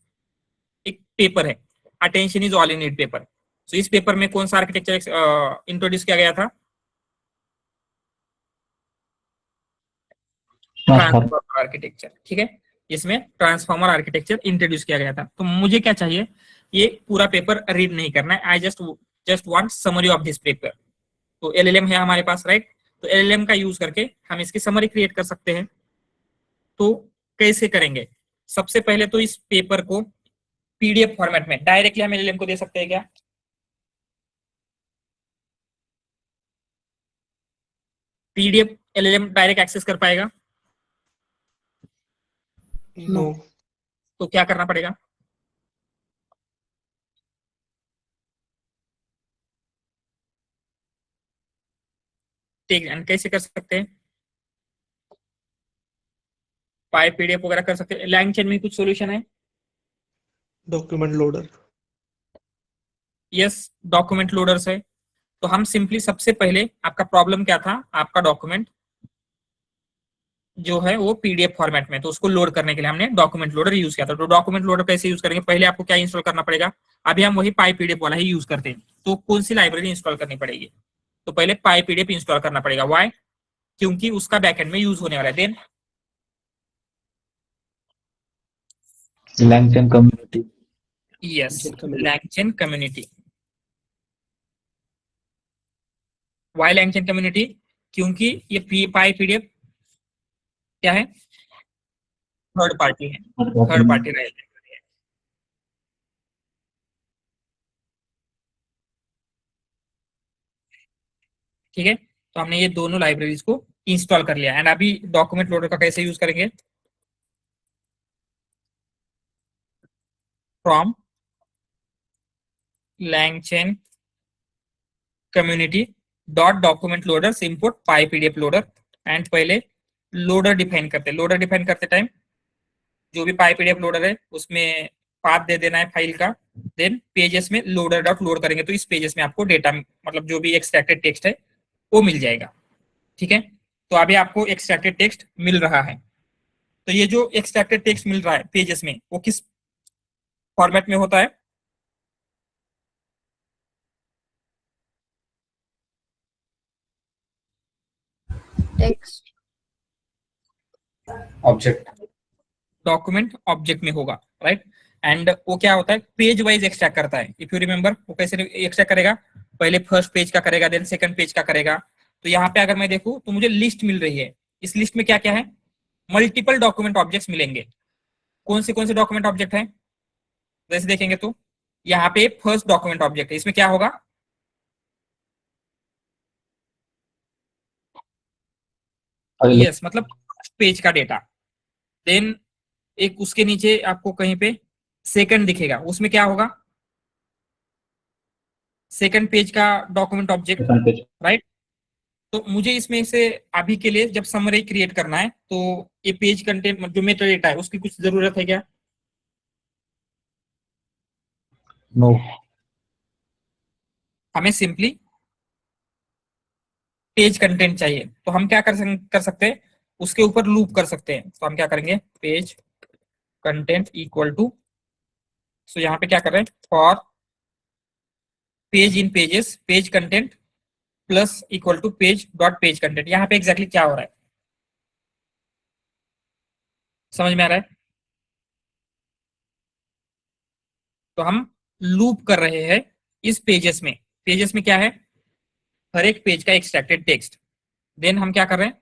एक पेपर है, attention is all in need paper. तो इस पेपर में कौन सा आर्किटेक्चर इंट्रोड्यूस किया गया था? ट्रांसफॉर्मर आर्किटेक्चर, ठीक है। इसमें ट्रांसफॉर्मर आर्किटेक्चर इंट्रोड्यूस किया गया था। तो मुझे क्या चाहिए, ये पूरा पेपर रीड नहीं करना है, I just want summary of this paper. तो एलएलएम है हमारे पास, राइट। तो एलएलएम का यूज करके हम इसकी समरी क्रिएट कर सकते हैं। तो कैसे करेंगे? सबसे पहले तो इस पेपर को पीडीएफ फॉर्मेट में डायरेक्टली हम एलएलएम को दे सकते हैं क्या? पीडीएफ एलएलएम डायरेक्ट एक्सेस कर पाएगा? नो। तो क्या करना पड़ेगा? ठीक है, कैसे कर सकते हैं? पाई पीडीएफ वगैरह कर सकते हैं। लैंगचेन में कुछ सॉल्यूशन है? Document loader. Yes, document loaders है। तो हम सिंपली सबसे पहले, आपका प्रॉब्लम क्या था, आपका डॉक्यूमेंट जो है वो पीडीएफ फॉर्मेट में, तो उसको लोड करने के लिए हमने डॉक्यूमेंट लोडर यूज किया था। तो डॉक्यूमेंट लोडर कैसे यूज करेंगे? पहले आपको क्या इंस्टॉल करना पड़ेगा? अभी हम वही पाई पीडीएफ वाला ही यूज करते हैं, तो कौन सी लाइब्रेरी इंस्टॉल करनी पड़ेगी? तो पहले पाई पीडीएफ इंस्टॉल करना पड़ेगा। व्हाई? क्योंकि उसका बैकएंड में यूज होने वाला है। Then LangChain community. Yes, LangChain community. Why LangChain community? क्योंकि ये पाई पीडीएफ क्या है, थर्ड पार्टी है, थर्ड पार्टी रहेगा। ठीक है, तो हमने ये दोनों लाइब्रेरीज को इंस्टॉल कर लिया। एंड अभी डॉक्यूमेंट लोडर का कैसे यूज करेंगे? From LangChain community dot document loader import pi PDF loader. And पहले लोडर डिफाइन करते हैं। लोडर डिफाइन करते टाइम जो भी पाई पीडीएफ लोडर है उसमें पाथ दे देना है फाइल का। देन पेजेस में लोडर डॉट लोड करेंगे तो इस पेजेस में आपको डेटा, मतलब जो भी एक्सट्रैक्टेड टेक्स्ट है वो मिल जाएगा। ठीक है, तो अभी आपको एक्सट्रैक्टेड टेक्स्ट मिल रहा है। तो ये जो एक्सट्रैक्टेड टेक्स्ट मिल रहा है पेजेस में, वो किस फॉर्मेट में होता है? Text. ऑब्जेक्ट। डॉक्यूमेंट ऑब्जेक्ट में होगा, राइट। एंड वो क्या होता है, पेज वाइज एक्सट्रैक्ट करता है। इफ यू रिमेंबर, वो कैसे एक्सट्रैक्ट करेगा? पहले फर्स्ट पेज का करेगा, देन सेकंड पेज का करेगा। तो यहाँ पे अगर मैं देखूं तो मुझे लिस्ट मिल रही है। इस लिस्ट में क्या क्या है? मल्टीपल डॉक्यूमेंट ऑब्जेक्ट्स मिलेंगे। कौन से डॉक्यूमेंट ऑब्जेक्ट है? जैसे देखेंगे तो यहाँ पे फर्स्ट डॉक्यूमेंट ऑब्जेक्ट है, इसमें क्या होगा? यस, मतलब पेज का डेटा। देन एक उसके नीचे आपको कहीं पे सेकंड दिखेगा, उसमें क्या होगा? सेकंड पेज का डॉक्यूमेंट ऑब्जेक्ट, राइट। तो मुझे इसमें से अभी के लिए जब समरी क्रिएट करना है तो ये पेज कंटेंट जो मेटा डेटा है उसकी कुछ जरूरत है क्या? No. हमें सिंपली पेज कंटेंट चाहिए। तो हम क्या कर सकते हैं? उसके ऊपर लूप कर सकते हैं। तो हम क्या करेंगे? Page content equal to, so यहाँ पे क्या कर रहे हैं? For page in pages page content plus equal to page dot page content. यहाँ पे एग्जैक्टली क्या हो रहा है, समझ में आ रहा है? तो हम लूप कर रहे हैं इस पेजेस में। पेजेस में क्या है? हर एक पेज का एक्सट्रैक्टेड टेक्स्ट। देन हम क्या कर रहे हैं?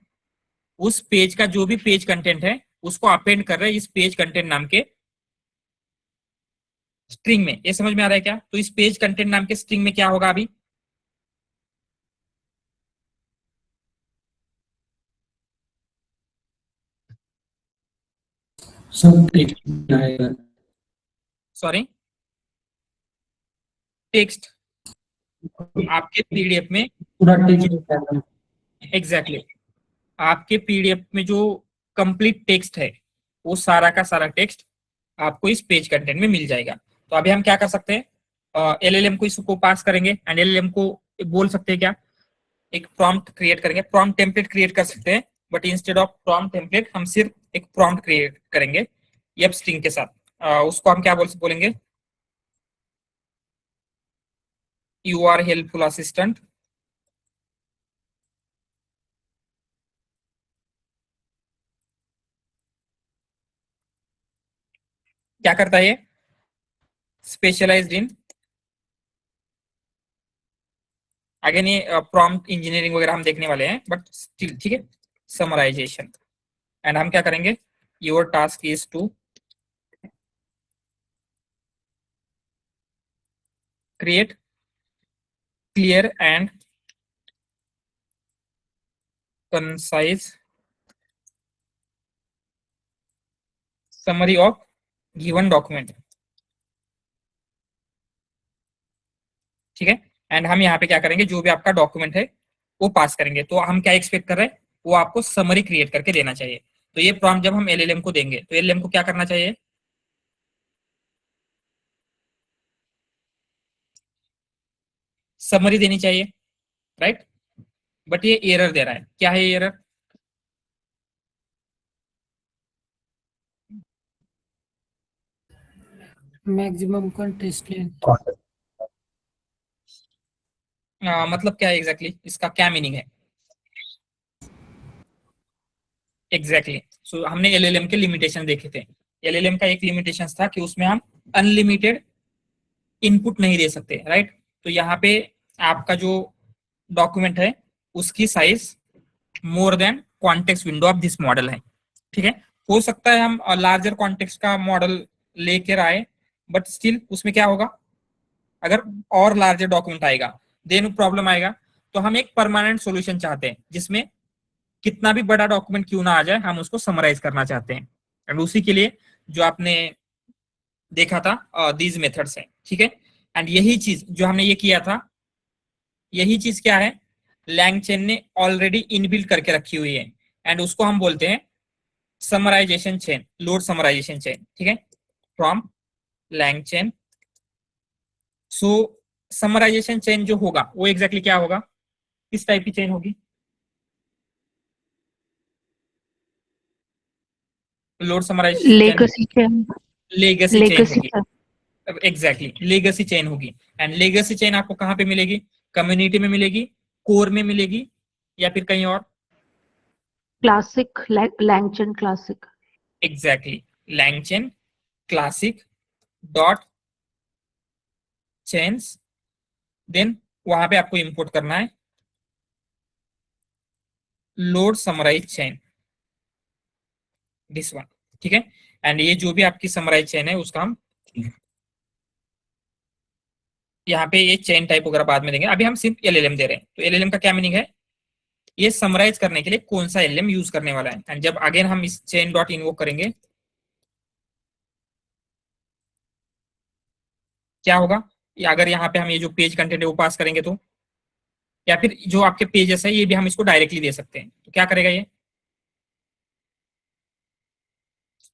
उस पेज का जो भी पेज कंटेंट है उसको अपेंड कर रहे हैं इस पेज कंटेंट नाम के स्ट्रिंग में। ये समझ में आ रहा है क्या? तो इस पेज कंटेंट नाम के स्ट्रिंग में क्या होगा अभी? सब टेक्स्ट आएगा। सॉरी, टेक्स्ट आपके पीडीएफ में पूरा टेक्स्ट एग्जैक्टली आपके पीडीएफ में जो कंप्लीट टेक्स्ट है वो सारा का सारा टेक्स्ट आपको इस पेज कंटेंट में मिल जाएगा। तो अभी हम क्या कर सकते हैं, एलएलएम को इसको पास करेंगे एंड एलएलएम को बोल सकते हैं क्या, एक प्रॉम्प्ट क्रिएट करेंगे, प्रॉम्प्ट टेम्पलेट क्रिएट कर सकते हैं, but instead of prompt template हम सिर्फ एक प्रॉम्प्ट क्रिएट करेंगे एफ स्ट्रिंग के साथ। उसको हम क्या बोलेंगे, यू आर हेल्पफुल असिस्टेंट क्या करता है ये, स्पेशलाइज्ड इन, अगेन ये प्रॉम्प्ट इंजीनियरिंग वगैरह हम देखने वाले हैं बट स्टिल ठीक है, समराइजेशन। एंड हम क्या करेंगे, your task is to create clear and concise summary of given document. ठीक है, एंड हम यहाँ पे क्या करेंगे, जो भी आपका डॉक्यूमेंट है वो पास करेंगे। तो हम क्या एक्सपेक्ट कर रहे हैं, वो आपको समरी क्रिएट करके देना चाहिए। तो ये प्रॉम्प्ट जब हम एलएलएम को देंगे तो एलएलएम को क्या करना चाहिए, समरी देनी चाहिए, राइट। बट ये एरर दे रहा है, क्या है error, maximum contest length. Content. मतलब क्या है एग्जैक्टली इसका क्या मीनिंग है, एग्जैक्टली सो हमने एलएलएम के लिमिटेशन देखे थे। एलएलएम का एक लिमिटेशन था कि उसमें हम अनलिमिटेड इनपुट नहीं दे सकते, राइट। तो यहाँ पे आपका जो डॉक्यूमेंट है उसकी size more than context window of this model है। ठीक है, हो सकता है हम लार्जर कॉन्टेक्स्ट का मॉडल लेकर आए, बट स्टिल उसमें क्या होगा, अगर और लार्जर डॉक्यूमेंट आएगा देन प्रॉब्लम आएगा। तो हम एक परमानेंट सॉल्यूशन चाहते हैं जिसमें कितना भी बड़ा डॉक्यूमेंट क्यों ना आ जाए हम उसको समराइज करना चाहते हैं। एंड उसी के लिए जो आपने देखा था दीज मेथड्स हैं, ठीक है। एंड यही चीज जो हमने ये किया था, यही चीज क्या है, लैंगचेन ने ऑलरेडी इनबिल्ट करके रखी हुई है एंड उसको हम बोलते हैं summarization chain, load summarization chain. ठीक है, from LangChain. So summarization chain जो होगा वो एग्जैक्टली क्या होगा, किस टाइप की चेन होगी, load summarization Legacy chain. Legacy chain Legacy होगी, chain. एग्जैक्टली लेगेसी चेन होगी। एंड लेगेसी चेन आपको कहाँ पे मिलेगी, कम्युनिटी में मिलेगी, कोर में मिलेगी, या फिर कहीं और, Classic. Langchain classic. Exactly LangChain classic dot chains. Then वहां पे आपको इंपोर्ट करना है load summarize chain, this one. ठीक है, एंड ये जो भी आपकी समराइज चेन है उसका हम यहाँ पे ये चेन टाइप वगैरह बाद में देंगे, अभी हम सिर्फ एलएलएम दे रहे हैं। तो एलएलएम का क्या मीनिंग है, ये समराइज करने के लिए कौन सा एलएलएम यूज करने वाला है। एंड जब अगेन हम इस चेन डॉट इन्वोक करेंगे क्या होगा, या अगर यहाँ पे हम ये जो पेज कंटेंट है वो पास करेंगे तो, या फिर जो आपके पेजेस है ये भी हम इसको डायरेक्टली दे सकते हैं। तो क्या करेगा ये,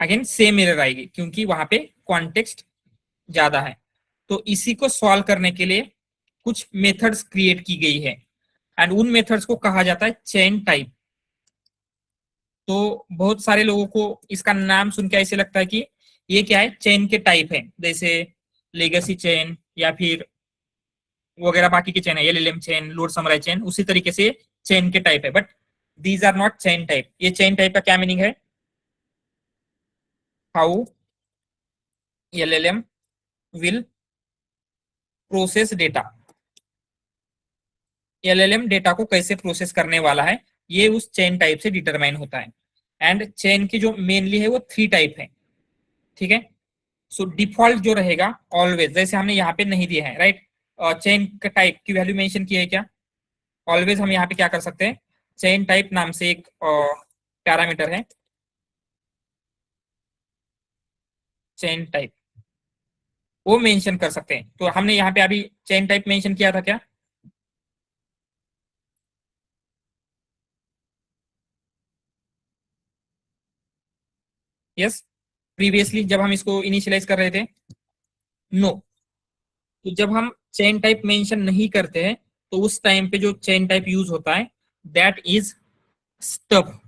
अगेन सेम एरर आएगी क्योंकि वहां पे कॉन्टेक्स्ट ज्यादा है। तो इसी को सॉल्व करने के लिए कुछ मेथड्स क्रिएट की गई है एंड उन मेथड्स को कहा जाता है चेन टाइप। तो बहुत सारे लोगों को इसका नाम सुन के ऐसे लगता है कि ये क्या है, चेन के टाइप है, जैसे लेगेसी चेन या फिर वगैरह बाकी के चेन है, LLM chain, load summarize chain, उसी तरीके से चेन के टाइप है। But these are not chain type. ये चेन टाइप का क्या मीनिंग है, how LLM will process data, LLM data को कैसे प्रोसेस करने वाला है ये उस चेन टाइप से डिटरमाइन होता है। एंड चेन की जो मेनली है वो 3 टाइप है। ठीक है, सो डिफॉल्ट जो रहेगा ऑलवेज, जैसे हमने यहाँ पे नहीं दिया है, राइट, चेन का टाइप की वैल्यू मेंशन की है क्या, ऑलवेज हम यहाँ पे क्या कर सकते हैं, चेन टाइप नाम से एक पैरामीटर है, चेन टाइप, वो मेंशन कर सकते हैं। तो हमने यहाँ पे अभी चेन टाइप मेंशन किया था क्या, यस, प्रीवियसली जब हम इसको इनिशियलाइज कर रहे थे, नो। तो जब हम चेन टाइप मेंशन नहीं करते हैं तो उस टाइम पे जो चेन टाइप यूज होता है दैट इज स्टब।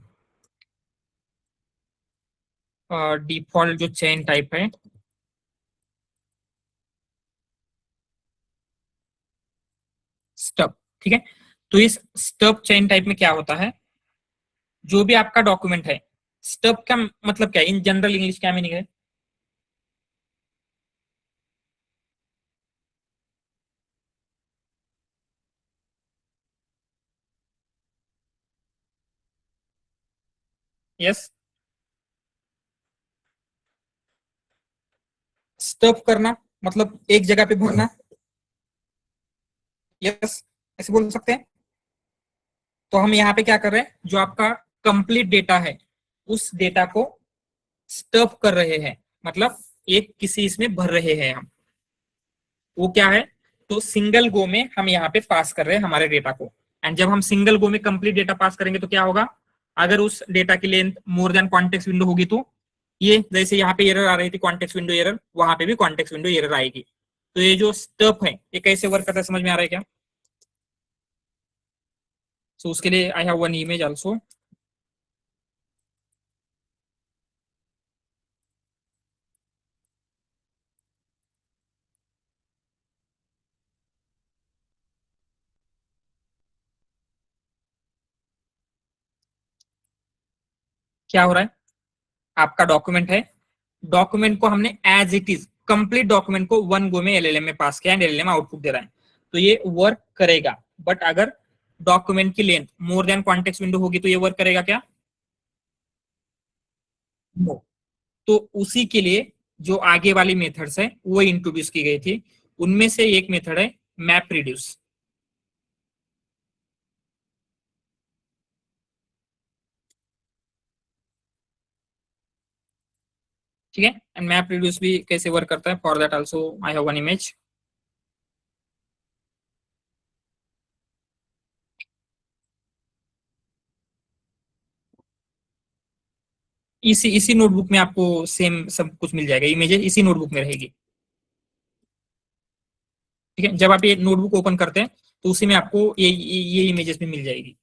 डिफॉल्ट जो चेन टाइप है स्टब, ठीक है। तो इस स्टब चेन टाइप में क्या होता है, जो भी आपका डॉक्यूमेंट है, स्टब का मतलब क्या है इन जनरल इंग्लिश, क्या मीनिंग है? यस, स्टब करना मतलब एक जगह पे भरना। यस, ऐसे बोल सकते हैं। तो हम यहाँ पे क्या कर रहे हैं, जो आपका कंप्लीट डेटा है उस डेटा को स्टफ कर रहे हैं, मतलब एक किसी इसमें भर रहे हैं हम, वो क्या है, तो सिंगल गो में हम यहाँ पे पास कर रहे हैं हमारे डेटा को। एंड जब हम सिंगल गो में कंप्लीट डेटा पास करेंगे तो क्या होगा, अगर उस डेटा की length more than context window होगी तो ये जैसे यहाँ पे एरर आ रही थी कॉन्टेक्स्ट विंडो एरर, वहां पे भी कॉन्टेक्स्ट विंडो एरर आएगी। तो ये जो स्टफ है ये कैसे वर्क करता है समझ में आ रहा है क्या? सो उसके लिए I have one image also. क्या हो रहा है, आपका डॉक्यूमेंट है, डॉक्यूमेंट को हमने as it is complete document को वन गो में एलएलएम में पास किया एंड एलएलएम आउटपुट दे रहा है, तो ये वर्क करेगा। बट अगर डॉक्यूमेंट की length more than context window होगी तो ये वर्क करेगा क्या? नो। तो उसी के लिए जो आगे वाली मेथड्स है वो इंट्रोड्यूस की गई थी, उनमें से एक मेथड है मैप रिड्यूस। ठीक है, एंड मैप रिड्यूस भी कैसे वर्क करता है, for that also I have one image. इसी इसी नोटबुक में आपको सेम सब कुछ मिल जाएगा, इमेजेस इसी नोटबुक में रहेगी। ठीक है, जब आप ये नोटबुक ओपन करते हैं तो उसी में आपको ये इमेजेस भी मिल जाएगी।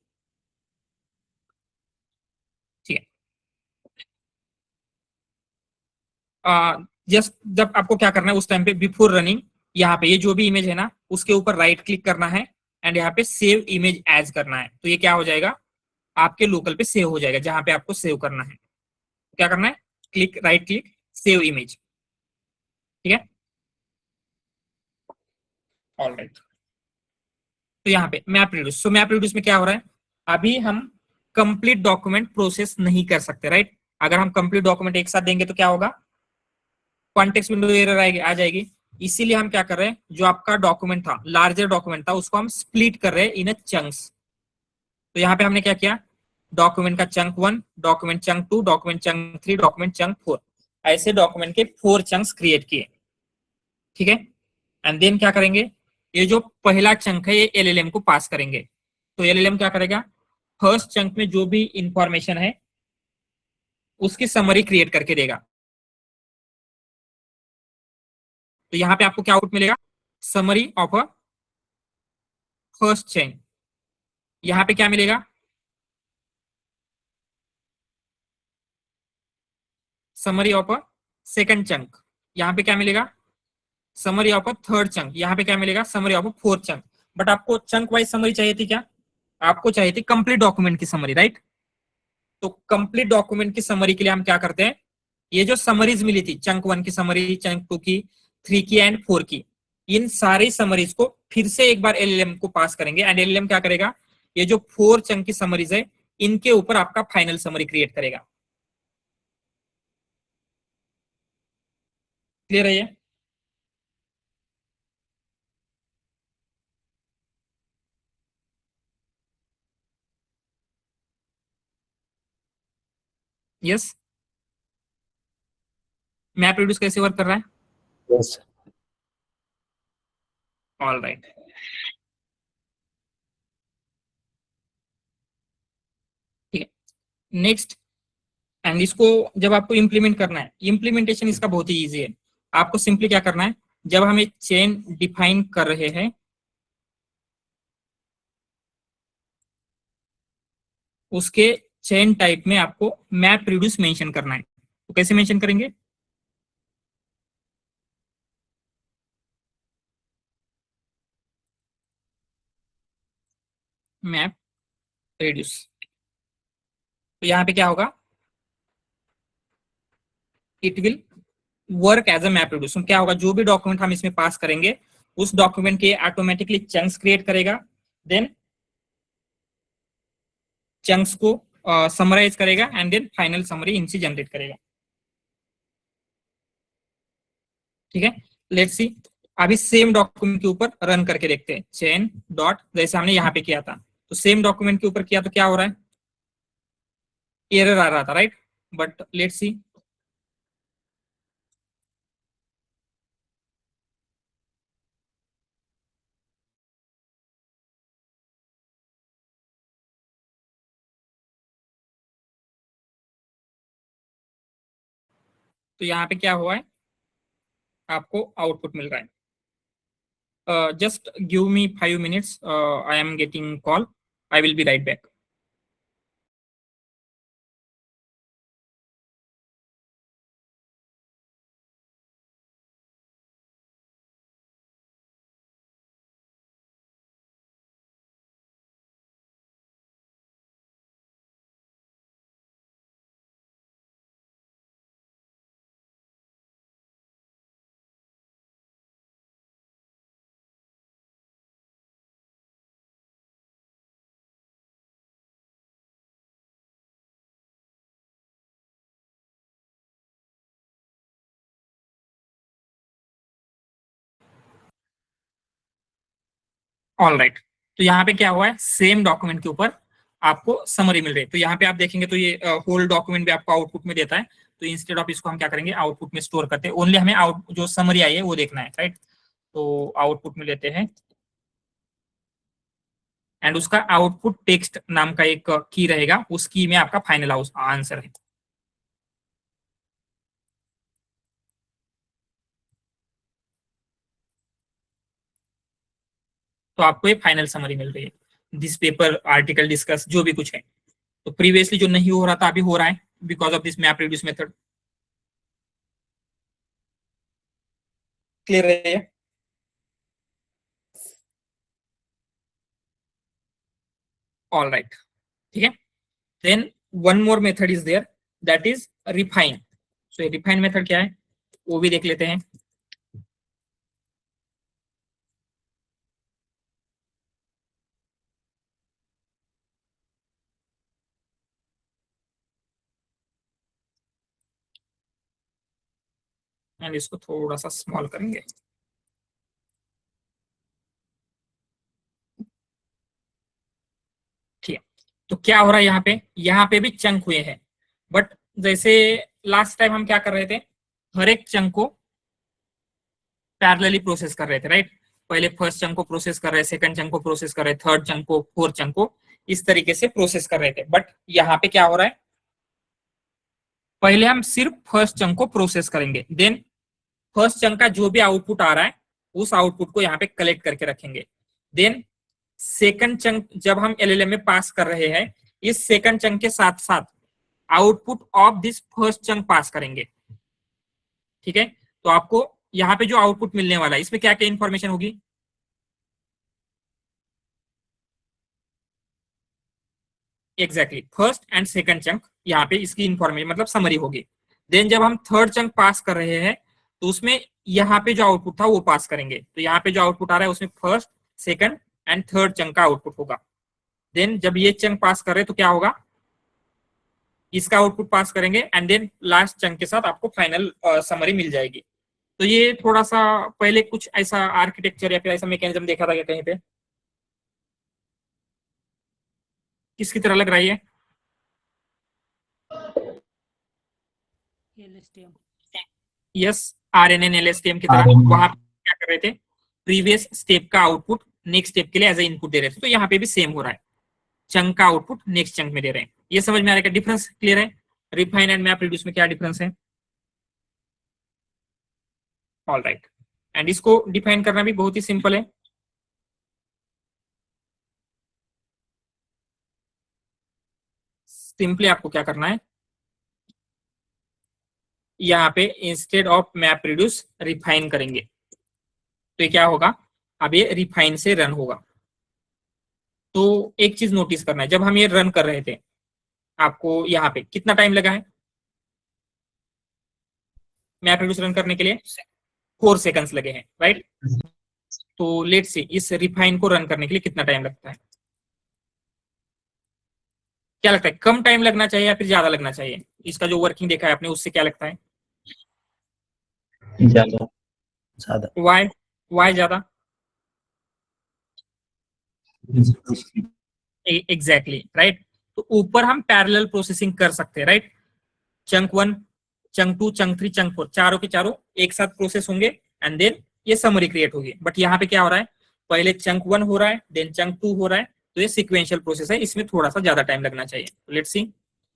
ठीक है, जस्ट जब आपको क्या करना है उस टाइम पे बिफोर रनिंग, यहाँ पे ये जो भी इमेज है ना उसके ऊपर राइट क्लिक करना है एंड यहाँ पे सेव इमेज एज करना है, तो ये क्या हो जाएगा, आपके लोकल पे सेव हो जाएगा जहां पे आपको सेव करना है। क्या करना है, click right click save image. ठीक है, ऑलराइट। तो यहाँ पे map reduce, so map reduce में क्या हो रहा है, अभी हम कंप्लीट डॉक्यूमेंट प्रोसेस नहीं कर सकते, राइट। अगर हम कंप्लीट डॉक्यूमेंट एक साथ देंगे तो क्या होगा, कॉन्टेक्स्ट विंडो एरर आएगी, आ जाएगी। इसीलिए हम क्या कर रहे हैं, जो आपका डॉक्यूमेंट था लार्जर डॉक्यूमेंट था उसको हम स्प्लिट कर रहे हैं इन चंक्स। तो यहाँ पे हमने क्या किया, डॉक्यूमेंट का chunk 1, document chunk 2, document chunk 3, document chunk 4, ऐसे डॉक्यूमेंट के 4 चंक्स क्रिएट किए। ठीक है, एंड देन क्या करेंगे, ये जो पहला चंक है ये एलएलएम को पास करेंगे। तो एलएलएम क्या करेगा, फर्स्ट चंक में जो भी इंफॉर्मेशन है उसकी समरी क्रिएट करके देगा। तो यहाँ पे आपको क्या आउटपुट मिलेगा, summary of a first chain. यहाँ पे क्या मिलेगा, summary of a second chunk. यहाँ पे क्या मिलेगा, summary of a third chunk. यहाँ पे क्या मिलेगा, summary of a fourth chunk. But आपको चंक वाइज समरी चाहिए थी क्या, आपको चाहिए थी कंप्लीट डॉक्यूमेंट की समरी, राइट। तो कंप्लीट डॉक्यूमेंट की समरी के लिए हम क्या करते हैं, ये जो समरीज मिली थी चंक 1 की समरी, चंक 2 की, 3 की एंड 4 की, इन सारी समरीज को फिर से एक बार एलएलएम को पास करेंगे एंड एलएलएम क्या करेगा, ये जो 4 चंक की समरीज है इनके ऊपर आपका फाइनल समरी क्रिएट करेगा। क्लियर है ये? यस, मैप रिड्यूस कैसे वर्क कर रहा है, Yes. All right. ठीक है, नेक्स्ट एंड इसको जब आपको इम्प्लीमेंट करना है, इम्प्लीमेंटेशन इसका बहुत ही इजी है। आपको सिंपली क्या करना है, जब हम एक चेन डिफाइन कर रहे हैं उसके चेन टाइप में आपको मैप रिड्यूस मेंशन करना है। तो कैसे मेंशन करेंगे, मैप रिड्यूस। तो यहाँ पे क्या होगा, it will work as a map reduce. क्या होगा, जो भी डॉक्यूमेंट हम इसमें पास करेंगे उस डॉक्यूमेंट के ऑटोमेटिकली चंक्स क्रिएट करेगा, देन चंक्स को समराइज करेगा एंड देन फाइनल समरी इनसे जनरेट करेगा। ठीक है, लेट्स सी। अभी सेम डॉक्यूमेंट के ऊपर रन करके देखते हैं, चेन डॉट, जैसे हमने यहाँ पे किया था, तो सेम डॉक्यूमेंट के ऊपर किया तो क्या हो रहा है, एरर आ रहा था, राइट। बट लेट्स सी, तो यहाँ पे क्या हुआ है, आपको आउटपुट मिल रहा है। just give me 5 minutes, I am getting call, I will be right back. All right, तो यहाँ पे क्या हुआ है, सेम डॉक्यूमेंट के ऊपर आपको समरी मिल रही है। तो यहाँ पे आप देखेंगे तो ये होल डॉक्यूमेंट भी आपको आउटपुट में देता है। तो इंस्टेड ऑफ इसको हम क्या करेंगे, आउटपुट में स्टोर करते हैं, ओनली हमें आउट जो समरी आई है वो देखना है, राइट। तो आउटपुट में लेते हैं एंड उसका आउटपुट टेक्स्ट नाम का एक की रहेगा, उस की में आपका फाइनल आंसर है। तो आपको ये फाइनल समरी मिल रही है, दिस पेपर आर्टिकल डिस्कस जो भी कुछ है। तो प्रीवियसली जो नहीं हो रहा था अभी हो रहा है because of this map reduce method. Clear है, ऑल राइट, ठीक है। Then one more method is there, that is refine. So refine method क्या है वो भी देख लेते हैं। एंड इसको थोड़ा सा स्मॉल करेंगे। ठीक है, तो क्या हो रहा है यहाँ पे भी चंक हुए हैं, बट जैसे लास्ट टाइम हम क्या कर रहे थे, हर एक चंक को पैरेलली प्रोसेस कर रहे थे, राइट। पहले फर्स्ट चंक को प्रोसेस कर रहे, सेकंड चंक को प्रोसेस कर रहे, थर्ड चंक को, फोर्थ चंक को, इस तरीके से प्रोसेस कर रहे थे। बट यहाँ पे क्या हो रहा है, पहले हम सिर्फ फर्स्ट चंक को प्रोसेस करेंगे, देन फर्स्ट चंक का जो भी आउटपुट आ रहा है उस आउटपुट को यहाँ पे कलेक्ट करके रखेंगे। देन सेकंड चंक जब हम एलएलएम में पास कर रहे हैं, इस सेकंड चंक के साथ साथ output of this first chunk pass करेंगे। ठीक है, तो आपको यहाँ पे जो आउटपुट मिलने वाला है इसमें क्या क्या इंफॉर्मेशन होगी, exactly first and second chunk, यहाँ पे इसकी इंफॉर्मेशन मतलब समरी होगी। देन जब हम थर्ड चंक पास कर रहे हैं तो उसमें यहाँ पे जो आउटपुट था वो पास करेंगे। तो यहाँ पे जो आउटपुट आ रहा है उसमें first, second and third chunk का आउटपुट होगा। देन जब ये चंक पास कर रहे तो क्या होगा, इसका आउटपुट पास करेंगे एंड देन लास्ट चंक के साथ आपको फाइनल समरी मिल जाएगी। तो ये थोड़ा सा पहले कुछ ऐसा आर्किटेक्चर या फिर ऐसा मैकेनिज्म देखा था क्या कहीं पे, किसकी तरह लग रहा है ये, LSTM। यस, RNN LSTM की तरह। RNN वहां क्या कर रहे थे, प्रीवियस स्टेप का आउटपुट नेक्स्ट स्टेप के लिए एज ए इनपुट दे रहे थे। तो यहाँ पे भी सेम हो रहा है, चंक का आउटपुट नेक्स्ट चंक में दे रहे हैं। ये समझ में आ रहा है, डिफरेंस क्लियर है। रिफाइन एंड मैप रिड्यूस में क्या डिफरेंस है? ऑल राइट, एंड इसको डिफाइन करना भी बहुत ही सिंपल है। सिंपली आपको क्या करना है, यहाँ पे instead of map reduce refine करेंगे, तो ये क्या होगा, अब ये रिफाइन से रन होगा। तो एक चीज नोटिस करना है, जब हम ये रन कर रहे थे आपको यहाँ पे कितना टाइम लगा है मैप रिड्यूस रन करने के लिए? 4 सेकंड्स लगे हैं, राइट। तो लेट से इस रिफाइन को रन करने के लिए कितना टाइम लगता है? क्या लगता है, कम टाइम लगना चाहिए या फिर ज्यादा लगना चाहिए? इसका जो वर्किंग देखा है आपने उससे क्या लगता है? ज्यादा ज्यादा वाई ज्यादा? Exactly right. तो ऊपर हम पैरेलल प्रोसेसिंग कर सकते हैं, right. Chunk 1, chunk 2, chunk 3, chunk 4 चारों के चारों एक साथ प्रोसेस होंगे एंड देन ये समरी क्रिएट होगी। बट यहाँ पे क्या हो रहा है, पहले चंक 1 हो रहा है देन चंक 2 हो रहा है, तो ये सिक्वेंशियल प्रोसेस है, इसमें थोड़ा सा ज्यादा टाइम लगना चाहिए। लेट्स सी,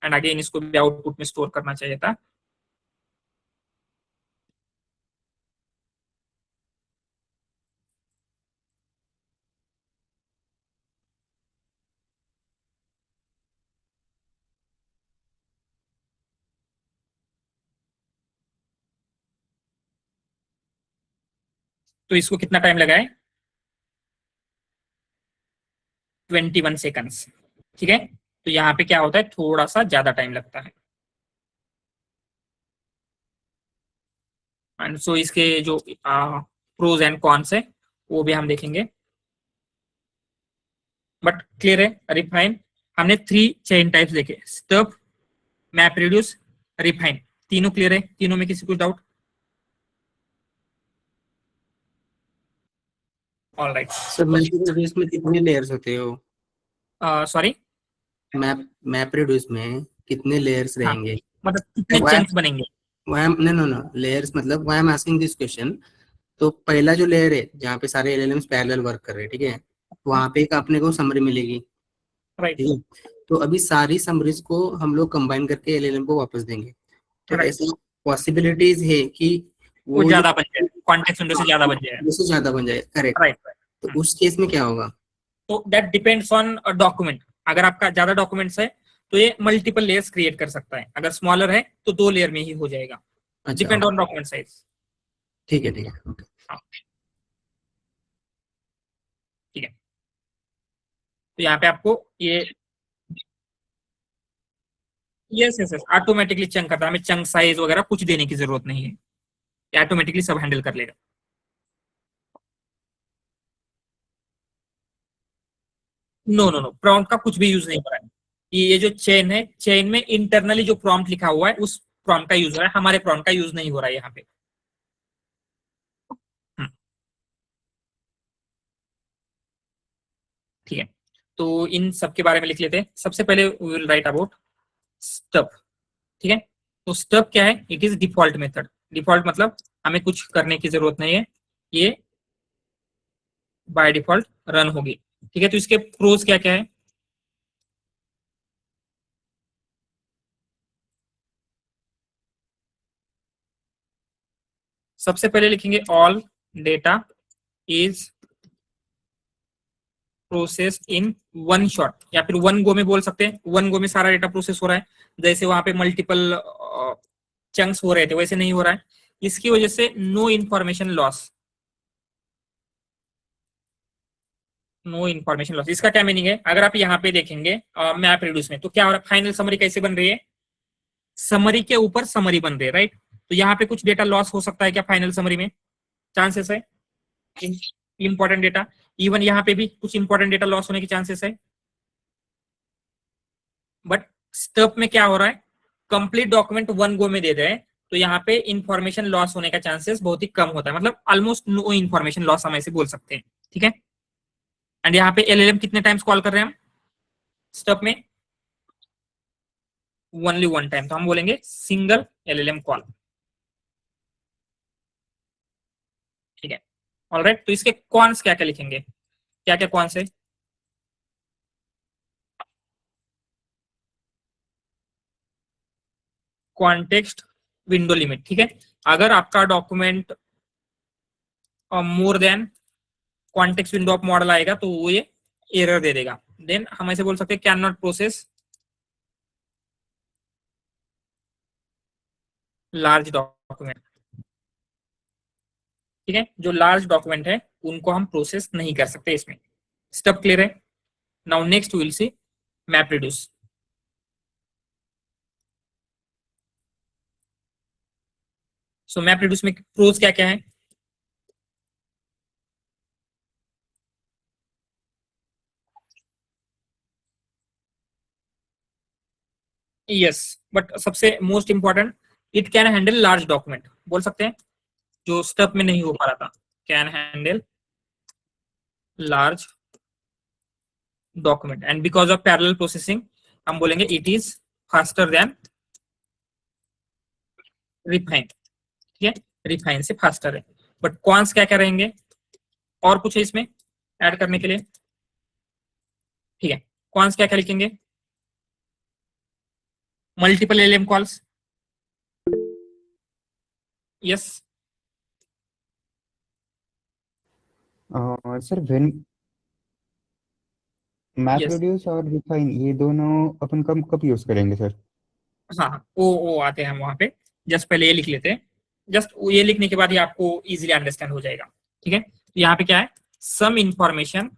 एंड अगेन इसको भी आउटपुट में स्टोर करना चाहिए था। तो इसको कितना टाइम लगा है? 21 सेकंड्स, ठीक है। तो यहाँ पे क्या होता है, थोड़ा सा ज्यादा टाइम लगता है। एंड सो इसके जो प्रोज एंड कॉन्स है वो भी हम देखेंगे, बट क्लियर है। रिफाइन हमने 3 चेन टाइप्स देखे, स्टफ, मैप रिड्यूस, रिफाइन, तीनों क्लियर है? तीनों में किसी कुछ doubt? All right. Sir map reduce में कितने लेयर्स होते हो? सॉरी, मैप रिड्यूस में कितने लेयर्स हाँ, रहेंगे? मतलब कितने Why- चंक्स बनेंगे? नो लेयर्स, मतलब why I am asking this question. तो पहला जो लेयर है जहाँ पे सारे एलएलएम्स पैरेलल वर्क कर रहे हैं, ठीक है, वहाँ पे एक अपने को समरी मिलेगी, राइट ठीक है। तो अभी सारी समरीज को हम लोग कंबाइन करके एलएलएम को वापस देंगे, तो Right. ऐसी पॉसिबिलिटीज है कि वो वो ज्यादा बन जाए, कॉन्टेक्स्ट विंडो से ज्यादा बन जाए। उससे ज्यादा बन जाए, करेक्ट। राइट, तो उस केस में क्या होगा? तो दैट डिपेंड्स ऑन डॉक्यूमेंट। अगर आपका ज्यादा डॉक्यूमेंट्स है तो ये मल्टीपल लेयर्स क्रिएट कर सकता है, अगर स्मॉलर है तो 2 लेयर में ही हो जाएगा, अच्छा, डिपेंड ऑन डॉक्यूमेंट साइज। ठीक है, ठीक है, ठीक है, तो यहाँ पे आपको ये yes yes yes automatically chunk करता है, हमें चंक साइज वगैरह कुछ देने की जरूरत नहीं है, ये ऑटोमेटिकली सब हैंडल कर लेगा। नो नो नो, प्रॉम्प्ट का कुछ भी यूज नहीं हो रहा है। ये जो चेन है, चेन में इंटरनली जो प्रॉम्प्ट लिखा हुआ है उस प्रॉम्प्ट का यूज हो रहा है, हमारे प्रॉम्प्ट का यूज नहीं हो रहा है यहाँ पे। ठीक है, तो इन सब के बारे में लिख लेते हैं। सबसे पहले we will write about stub, ठीक है। तो स्टब क्या है, it is default method. Default मतलब हमें कुछ करने की जरूरत नहीं है, ये बाय डिफॉल्ट रन होगी, ठीक है। तो इसके प्रोज क्या क्या है? सबसे पहले लिखेंगे all data is process in one shot, या फिर वन गो में बोल सकते हैं, वन गो में सारा डेटा प्रोसेस हो रहा है। जैसे वहां पे मल्टीपल चंक्स हो रहे थे वैसे नहीं हो रहा है, इसकी वजह से no information loss. No information loss, इसका क्या मीनिंग है? अगर आप यहाँ पे देखेंगे मैप रिड्यूस में, तो क्या हो रहा है, फाइनल समरी कैसे बन रही है, समरी के ऊपर समरी बन रही है, राइट। तो यहाँ पे कुछ डेटा लॉस हो सकता है क्या फाइनल समरी में? चांसेस है, इंपॉर्टेंट डेटा। इवन यहाँ पे भी कुछ इंपॉर्टेंट डेटा लॉस होने के चांसेस है। बट स्टब में क्या हो रहा है, कंप्लीट डॉक्यूमेंट वन गो में दे रहे हैं, तो यहाँ पे इंफॉर्मेशन लॉस होने का चांसेस बहुत ही कम होता है, मतलब ऑलमोस्ट नो इंफॉर्मेशन लॉस हम ऐसे बोल सकते हैं, ठीक है। एंड यहाँ पे एलएलएम कितने टाइम्स कॉल कर रहे हैं हम स्टब में? ओनली वन टाइम, तो हम बोलेंगे सिंगल एलएलएम कॉल, ठीक है। ऑलराइट, तो इसके कॉन्स क्या क्या लिखेंगे, क्या क्या कॉन्स है? कॉन्टेक्स्ट विंडो लिमिट, ठीक है। अगर आपका document more than context window of model आएगा तो वो ये एरर दे देगा। देन हम ऐसे बोल सकते हैं can not process large document, ठीक है। जो लार्ज डॉक्यूमेंट है उनको हम प्रोसेस नहीं कर सकते इसमें। स्टेप क्लियर है? Now next will see map reduce. So map reduce में प्रोज क्या क्या है? यस, बट सबसे most important it can handle large document, बोल सकते हैं, जो स्टेप में नहीं हो पा रहा था। Can handle large document and because of parallel processing हम बोलेंगे it is faster than refine, ठीक है। रिफाइन से फास्टर है, बट कॉन्स क्या क्या रहेंगे? और कुछ है इसमें ऐड करने के लिए? ठीक है, कॉन्स क्या क्या लिखेंगे? Multiple LLM calls, yes. Sir when map Yes. Reduce और रिफाइन ये दोनों अपन कब कब यूज करेंगे सर? हाँ हाँ, वो आते हैं हम वहां पे। जस्ट पहले ये लिख लेते हैं, जस्ट ये लिखने के बाद ही आपको इजीली अंडरस्टैंड हो जाएगा, ठीक है। तो यहाँ पे क्या है? Some information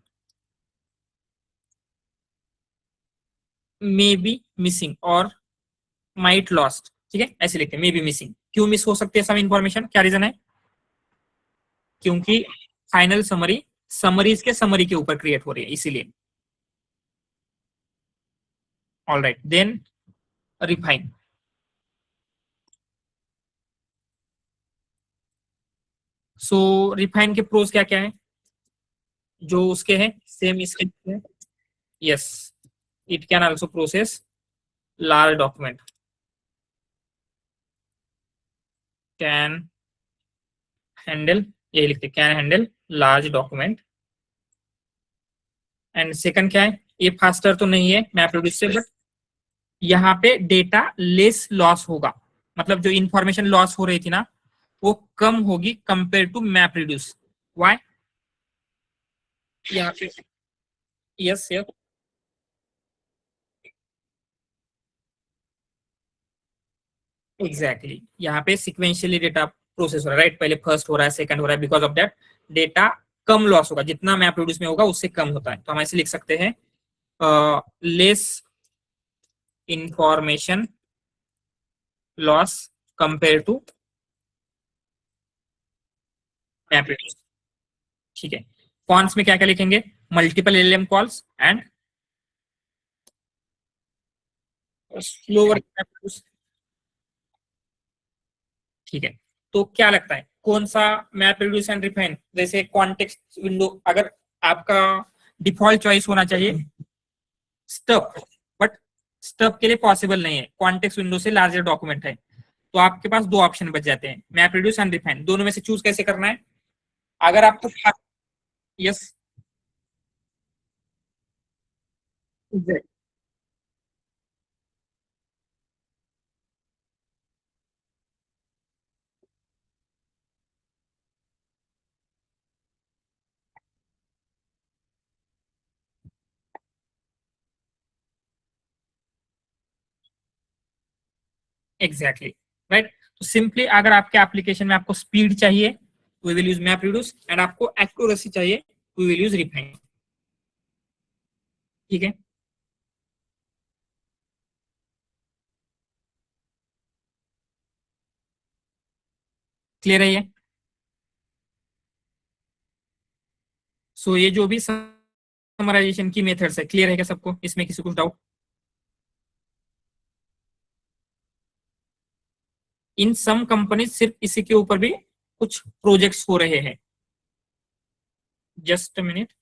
may be missing और माइट लॉस्ट, ठीक है, ऐसे लिखते हैं। मे बी मिसिंग, क्यों मिस हो सकती है सम इंफॉर्मेशन? क्या रीजन है? क्योंकि फाइनल समरी समरीज के समरी के ऊपर क्रिएट हो रही है, इसीलिए। All right, then refine. So refine के प्रोज क्या क्या है जो उसके हैं? सेम इसके। Yes, it can also process large document, can handle, ये लिखते can handle large document. And second क्या है? ये फास्टर तो नहीं है मैप रिड्यूस से, बट यहाँ पे डेटा लेस लॉस होगा, मतलब जो इंफॉर्मेशन लॉस हो रही थी ना वो कम होगी compare to map reduce. Why? यहाँ पे यस यस एग्जैक्टली, यहाँ पे सिक्वेंशियली डेटा प्रोसेस हो रहा है, राइट। पहले फर्स्ट हो रहा है, सेकंड हो रहा है, because of that data come loss होगा, जितना मैप रिड्यूस में होगा उससे कम होता है। तो हम ऐसे लिख सकते हैं less information loss compare to map reduce, ठीक है। फॉन्ट्स में क्या क्या लिखेंगे? Multiple LLM calls and slower, ठीक है। तो क्या लगता है कौन सा मैप रिड्यूस एंड रिफाइन? जैसे कॉन्टेक्स्ट विंडो, अगर आपका डिफॉल्ट चॉइस होना चाहिए स्टफ, बट स्टफ के लिए पॉसिबल नहीं है, कॉन्टेक्स्ट विंडो से लार्जर डॉक्यूमेंट है, तो आपके पास दो ऑप्शन बच जाते हैं, मैप रिड्यूस एंड रिफाइन। दोनों में से चूज कैसे करना है? अगर आपको यस एग्जैक्टली, राइट। तो सिंपली अगर आपके एप्लीकेशन में आपको स्पीड चाहिए we will use map reduce, and आपको एक्यूरेसी चाहिए वी विल यूज रिफाइन, ठीक है। क्लियर है ये? सो ये जो भी समराइजेशन की मेथड्स है, क्लियर है क्या सबको? इसमें किसी कुछ डाउट? इन सम कंपनीज सिर्फ इसी के ऊपर भी कुछ प्रोजेक्ट्स हो रहे हैं। Just a minute,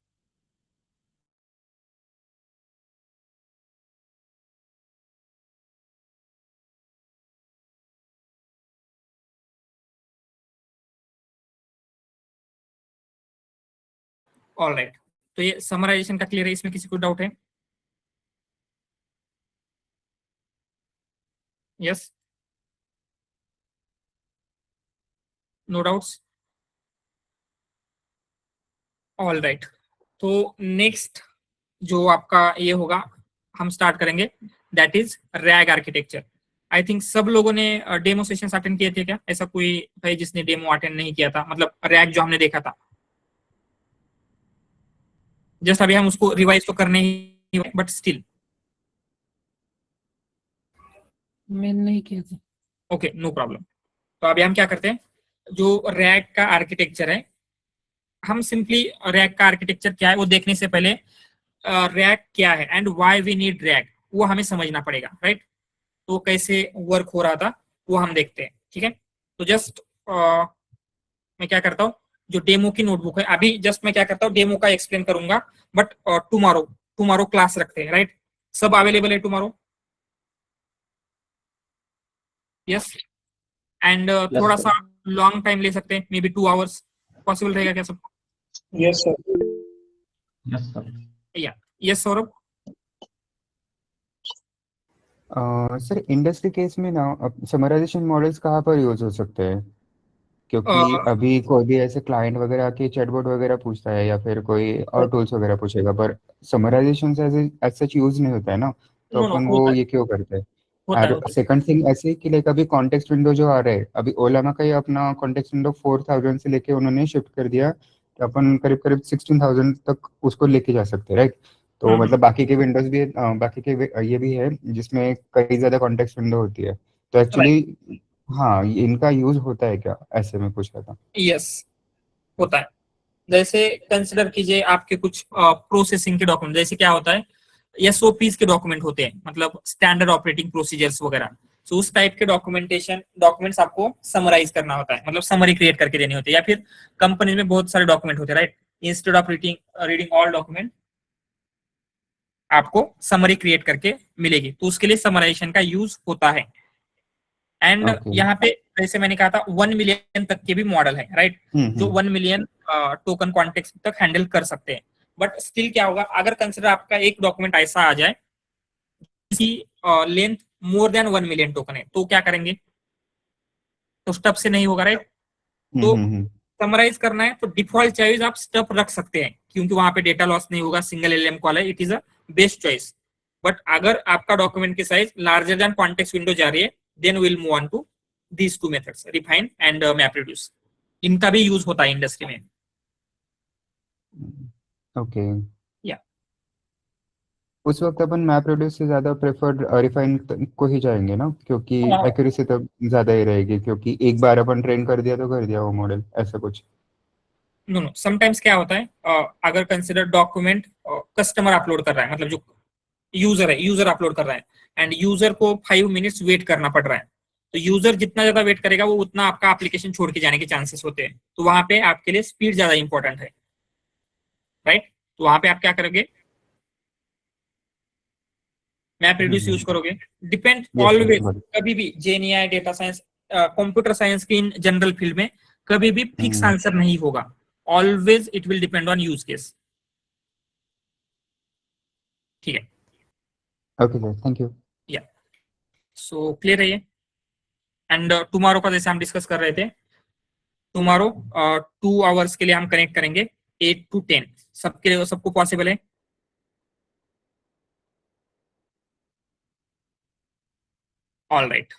all right. तो ये समराइजेशन का क्लियर है, इसमें किसी को डाउट है? Yes, no doubts? All right, तो नेक्स्ट जो आपका ये होगा, हम स्टार्ट करेंगे, that is RAG architecture. I think सब लोगों ने डेमो सेशंस अटेंड किए थे क्या? ऐसा कोई है जिसने डेमो अटेंड नहीं किया था? मतलब रैग जो हमने देखा था, जस्ट अभी हम उसको रिवाइज तो करने ही, बट स्टिल मैंने नहीं किया था। Okay, no problem. तो अभी हम क्या करते हैं, जो रैग का आर्किटेक्चर है, हम सिंपली रैग का आर्किटेक्चर क्या है वो देखने से पहले रैग क्या है and why we need RAG वो हमें समझना पड़ेगा, राइट? तो कैसे वर्क हो रहा था वो हम देखते हैं, ठीक है? तो जस्ट मैं क्या करता हूँ, जो डेमो की नोटबुक है, अभी जस्ट मैं क्या करता हूँ, डेमो का एक्सप्लेन करूंगा, बट टुमारो क्लास रखते हैं, राइट? सब अवेलेबल है टुमारो? यस। एंड थोड़ा सा लॉन्ग टाइम ले सकते हैं, मे बी 2 आवर्स पॉसिबल रहेगा क्या सबको? Yes, sir. Yes, sir. या yes Saurabh? Sir industry case में ना समराइजेशन मॉडल्स कहाँ पर यूज हो सकते हैं? क्योंकि अभी कोई भी ऐसे क्लाइंट वगैरह आके चैटबॉट वगैरह पूछता है या फिर कोई और टूल्स वगैरह पूछेगा, पर समराइजेशन एज सच यूज नहीं होता है ना, तो नो नो, अपन वो होता है, ये क्यों करते हैं? होता है, और होता है। सेकंड थिंग ऐसे कि लाइक अभी कॉन्टेक्स्ट विंडो जो आ रहा है, अभी ओलामा का ही अपना कॉन्टेक्स्ट विंडो 4000 से लेके उन्होंने शिफ्ट कर दिया, तो अपन करीब करीब 16,000 तक उसको लेके जा सकते हैं, राइट? तो मतलब बाकी के विंडोज भी बाकी के ये भी है जिसमें कई ज्यादा कॉन्टेक्स्ट विंडो होती है, तो एक्चुअली हाँ इनका यूज होता है क्या, ऐसे में पूछा था। यस, होता है। जैसे कंसिडर कीजिए आपके कुछ प्रोसेसिंग के डॉक्यूमेंट, जैसे क्या होता है, एसओपीज के डॉक्यूमेंट होते हैं, मतलब स्टैंडर्ड ऑपरेटिंग प्रोसीजर्स वगैरह। तो उस टाइप के डॉक्यूमेंट्स आपको समराइज करना होता है, मतलब समरी क्रिएट करके देनी होती है। या फिर कंपनी में बहुत सारे डॉक्यूमेंट होते हैं, right? Instead of reading all document, आपको समरी क्रिएट करके मिलेगी, तो उसके लिए समराइजेशन का यूज होता है। एंड यहाँ पे जैसे मैंने कहा था 1 मिलियन तक के भी मॉडल है, राइट? जो 1 मिलियन टोकन कॉन्टेक्स्ट तक हैंडल कर सकते हैं। बट स्टिल क्या होगा, अगर कंसिडर आपका एक डॉक्यूमेंट ऐसा आ जाए जिसकी length more than 1 million token है, तो क्या करेंगे? तो स्टब से नहीं होगा, राइट? तो समराइज करना है तो डिफॉल्ट चॉइस आप स्टब रख सकते हैं, क्योंकि वहां पे डेटा लॉस नहीं होगा, सिंगल एलएम कॉल है, it is a best choice. But अगर आपका डॉक्यूमेंट की size larger than context window जा रही है, then will move on to these two methods, refine and map reduce। इनका भी यूज होता है इंडस्ट्री में। ओके, या उस वक्त अपन मैप रेडियस से ज्यादा प्रेफर्ड रिफाइन को ही जाएंगे ना, क्योंकि एक्यूरेसी तो ज्यादा ही रहेगी, क्योंकि एक बार अपन ट्रेन कर दिया तो कर दिया वो मॉडल, ऐसा कुछ। नो, समटाइम्स क्या होता है, अगर कंसिडर डॉक्यूमेंट कस्टमर अपलोड कर रहा है, मतलब जो यूजर अपलोड कर रहा है, एंड यूजर को 5 मिनट्स वेट करना पड़ रहा है, तो यूजर जितना ज्यादा वेट करेगा वो उतना आपका एप्लीकेशन छोड़ के जाने के चांसेस होते हैं। तो वहां पे आपके लिए स्पीड ज्यादा इंपॉर्टेंट है, राइट? तो वहां पे आप क्या करोगे? मैप रिड्यूस यूज करोगे। डिपेंड ऑलवेज, कभी भी जेएनआई, डेटा साइंस, कंप्यूटर साइंस की इन जनरल फील्ड में कभी भी फिक्स आंसर नहीं होगा, always it will depend on use case. ठीक है, ओके सर, थैंक यू। या सो क्लियर है ये। एंड टुमारो का जैसे हम डिस्कस कर रहे थे, टुमारो 2 आवर्स के लिए हम कनेक्ट करेंगे 8 to 10, सबके लिए, सबको पॉसिबल है? ऑल राइट,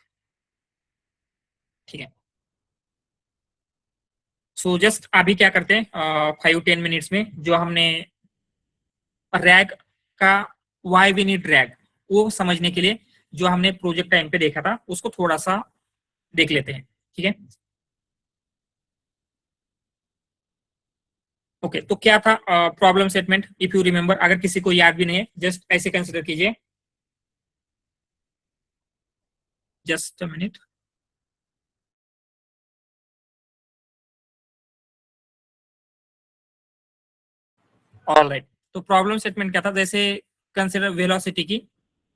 ठीक है। सो जस्ट अभी क्या करते हैं, 5-10 मिनट्स में जो हमने रैग का वाई वी नीड रैग वो समझने के लिए जो हमने प्रोजेक्ट टाइम पे देखा था उसको थोड़ा सा देख लेते हैं, ठीक है? ओके, तो क्या था problem statement, if you remember, अगर किसी को याद भी नहीं है जस्ट ऐसे कंसिडर कीजिए, just a minute. All right, तो प्रॉब्लम स्टेटमेंट क्या था, जैसे कंसिडर वेलोसिटी की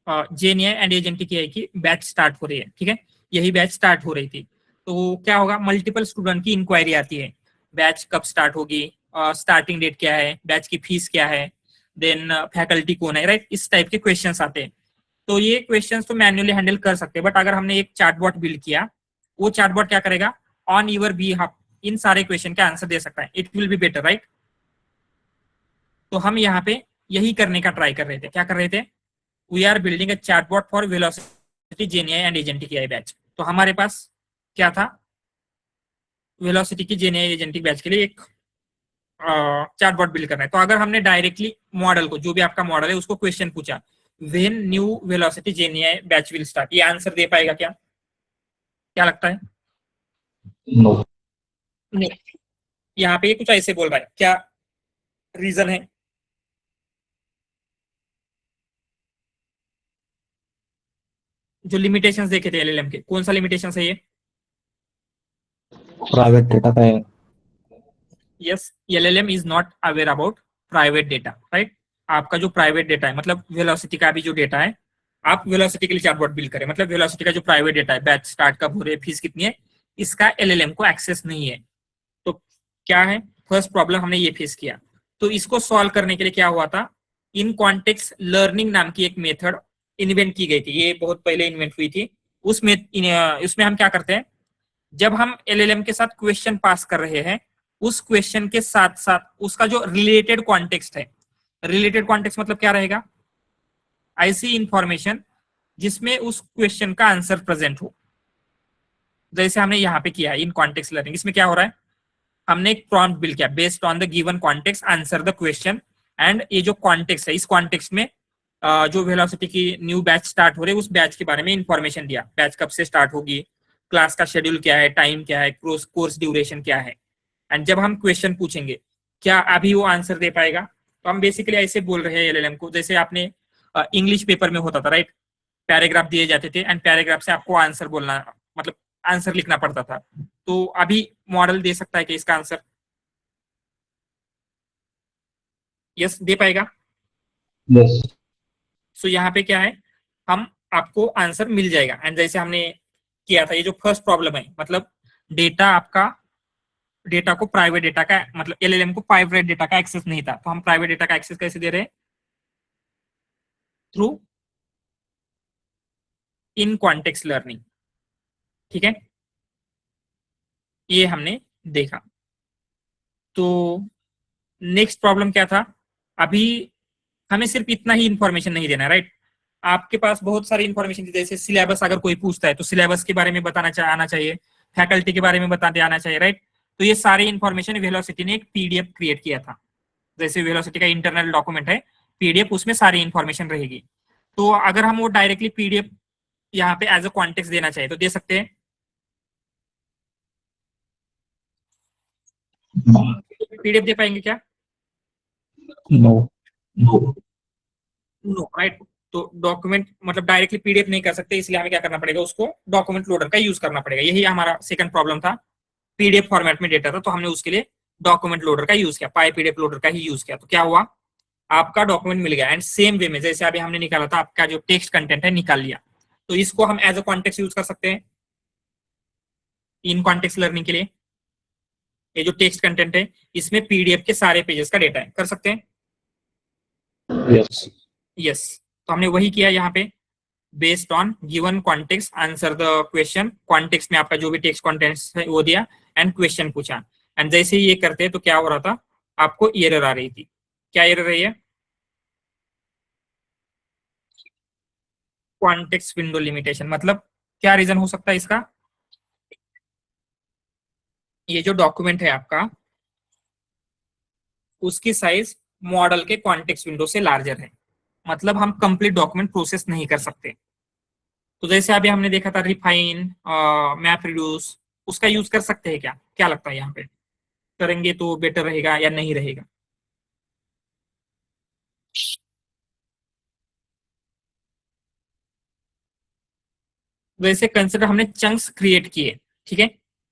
जेएनआई एंड एजेंटिक एआई की बैच स्टार्ट हो रही है, ठीक है? यही बैच स्टार्ट हो रही थी, तो क्या होगा, मल्टीपल स्टूडेंट की इंक्वायरी आती है, बैच कब स्टार्ट होगी, स्टार्टिंग डेट क्या है, बैच की फीस क्या है, देन फैकल्टी कौन है, राइट? इस टाइप के क्वेश्चंस आते हैं। तो ये क्वेश्चंस तो मैन्युअली हैंडल कर सकते हैं, बट अगर हमने एक चैटबॉट बिल्ड किया, वो चैटबॉट क्या करेगा, ऑन यूर इन सारे क्वेश्चन का आंसर दे सकता है, it will be better, right. तो हम यहाँ पे यही करने का ट्राई कर रहे थे। क्या कर रहे थे? We are building a chatbot for velocity GenAI and agentic AI batch. तो हमारे पास क्या था? वेलोसिटी की जेएनआई एजेंटिक बैच के लिए एक चैटबॉट बिल्ड करना है। तो अगर हमने डायरेक्टली मॉडल को, जो भी आपका मॉडल है, उसको क्वेश्चन पूछा, when new velocity GenAI batch will start, ये आंसर दे पाएगा क्या? क्या लगता है? No. नहीं। यहाँ पे कुछ ऐसे बोल रहा है, क्या रीजन है? जो लिमिटेशंस देखे थे एलएलएम के, कौन सा लिमिटेशंस है ये? Private data का है. Yes, LLM is not aware about private data, right. आपका जो प्राइवेट डेटा है, मतलब वेलोसिटी का भी जो डेटा है, आप वेलोसिटी के लिए चैटबॉट बिल्ड करें, मतलब वेलोसिटी का जो प्राइवेट डेटा है, बैच स्टार्ट कब हो रही है, फीस कितनी है, इसका एलएलएम को एक्सेस नहीं है। तो क्या है फर्स्ट प्रॉब्लम, हमने ये फेस किया। तो इसको सॉल्व करने के लिए क्या हुआ था, इन कॉन्टेक्स्ट लर्निंग नाम की एक मेथड इन्वेंट की गई थी। ये बहुत पहले इन्वेंट हुई थी। उसमें हम क्या करते हैं, जब हम एलएलएम के साथ क्वेश्चन पास कर रहे हैं, उस क्वेश्चन के साथ साथ उसका जो रिलेटेड कॉन्टेक्स्ट है, रिलेटेड कॉन्टेक्स्ट मतलब क्या रहेगा, ऐसी इंफॉर्मेशन जिसमें उस क्वेश्चन का आंसर प्रेजेंट हो, जैसे हमने यहाँ पे किया इन कॉन्टेक्स्ट लर्निंग। इसमें क्या हो रहा है, हमने एक प्रॉम्प्ट बिल्ड किया, based on the given context answer the question. And ये जो कॉन्टेक्स्ट है, इस कॉन्टेक्स्ट में जो वेलोसिटी की न्यू बैच स्टार्ट हो रही है, उस बैच के बारे में इंफॉर्मेशन दिया, बैच कब से स्टार्ट होगी, क्लास का शेड्यूल क्या है, टाइम क्या है, कोर्स ड्यूरेशन क्या है। एंड जब हम क्वेश्चन पूछेंगे, क्या अभी वो आंसर दे पाएगा? तो हम बेसिकली ऐसे बोल रहे हैं एलएलएम को, जैसे आपने इंग्लिश पेपर में होता था, राइट, पैराग्राफ दिए जाते थे एंड पैराग्राफ से आपको आंसर बोलना, मतलब आंसर लिखना पड़ता था। तो अभी मॉडल दे सकता है कि इसका आंसर? यस, दे पाएगा। Yes. सो यहाँ पे क्या है, हम आपको आंसर मिल जाएगा। एंड जैसे हमने किया था, ये जो फर्स्ट प्रॉब्लम है, मतलब डेटा आपका, डेटा को प्राइवेट डेटा का, मतलब एलएलएम को प्राइवेट डेटा का एक्सेस नहीं था, तो हम प्राइवेट डेटा का एक्सेस कैसे दे रहे हैं? थ्रू इन कॉन्टेक्स्ट लर्निंग, ठीक है, ये हमने देखा। तो नेक्स्ट प्रॉब्लम क्या था, अभी हमें सिर्फ इतना ही इंफॉर्मेशन नहीं देना है, राइट। आपके पास बहुत सारी इंफॉर्मेशन थी, जैसे सिलेबस अगर कोई पूछता है तो सिलेबस के बारे में आना चाहिए, फैकल्टी के बारे में बताते आना चाहिए, राइट। तो ये सारी इंफॉर्मेशन वेलोसिटी ने एक पीडीएफ क्रिएट किया था, जैसे वेलोसिटी का इंटरनल डॉक्यूमेंट है पीडीएफ, उसमें सारी इंफॉर्मेशन रहेगी। तो अगर हम वो डायरेक्टली पीडीएफ यहाँ पे एज अ कॉन्टेक्स्ट देना चाहिए तो दे सकते हैं? पीडीएफ दे पाएंगे क्या? No. No. No, right. तो डॉक्यूमेंट मतलब डायरेक्टली पीडीएफ नहीं कर सकते, इसलिए हमें क्या करना पड़ेगा, उसको डॉक्यूमेंट लोडर का यूज करना पड़ेगा। यही हमारा सेकंड प्रॉब्लम था, पीडीएफ फॉर्मेट में डेटा था, तो हमने उसके लिए डॉक्यूमेंट लोडर का यूज किया, पाई पीडीएफ लोडर का ही यूज किया। तो क्या हुआ, आपका डॉक्यूमेंट मिल गया। एंड सेम वे में जैसे अभी हमने निकाला था, आपका जो टेक्स्ट कंटेंट है निकाल लिया, तो इसको हम एज अ कॉन्टेक्स्ट यूज कर सकते हैं इन कॉन्टेक्स्ट लर्निंग के लिए। ये जो टेक्स्ट कंटेंट है, इसमें पीडीएफ के सारे पेजेस का डेटा है, कर सकते हैं? Yes. यस। तो हमने वही किया यहाँ पे, based on given context answer the question. Context में आपका जो भी टेक्स्ट कॉन्टेंट्स है वो दिया एंड क्वेश्चन पूछा। एंड जैसे ही ये करते हैं तो क्या हो रहा था, आपको एरर आ रही थी। क्या एरर रही है? Context window limitation. मतलब क्या रीजन हो सकता है इसका? ये जो डॉक्यूमेंट है आपका, उसकी साइज मॉडल के कॉन्टेक्स्ट विंडो से लार्जर है, मतलब हम कंप्लीट डॉक्यूमेंट प्रोसेस नहीं कर सकते। तो जैसे अभी हमने देखा था रिफाइन, मैप रिड्यूस, उसका यूज कर सकते हैं क्या? क्या लगता है यहाँ पे करेंगे तो बेटर रहेगा या नहीं रहेगा? वैसे कंसिडर हमने चंक्स क्रिएट किए, ठीक है,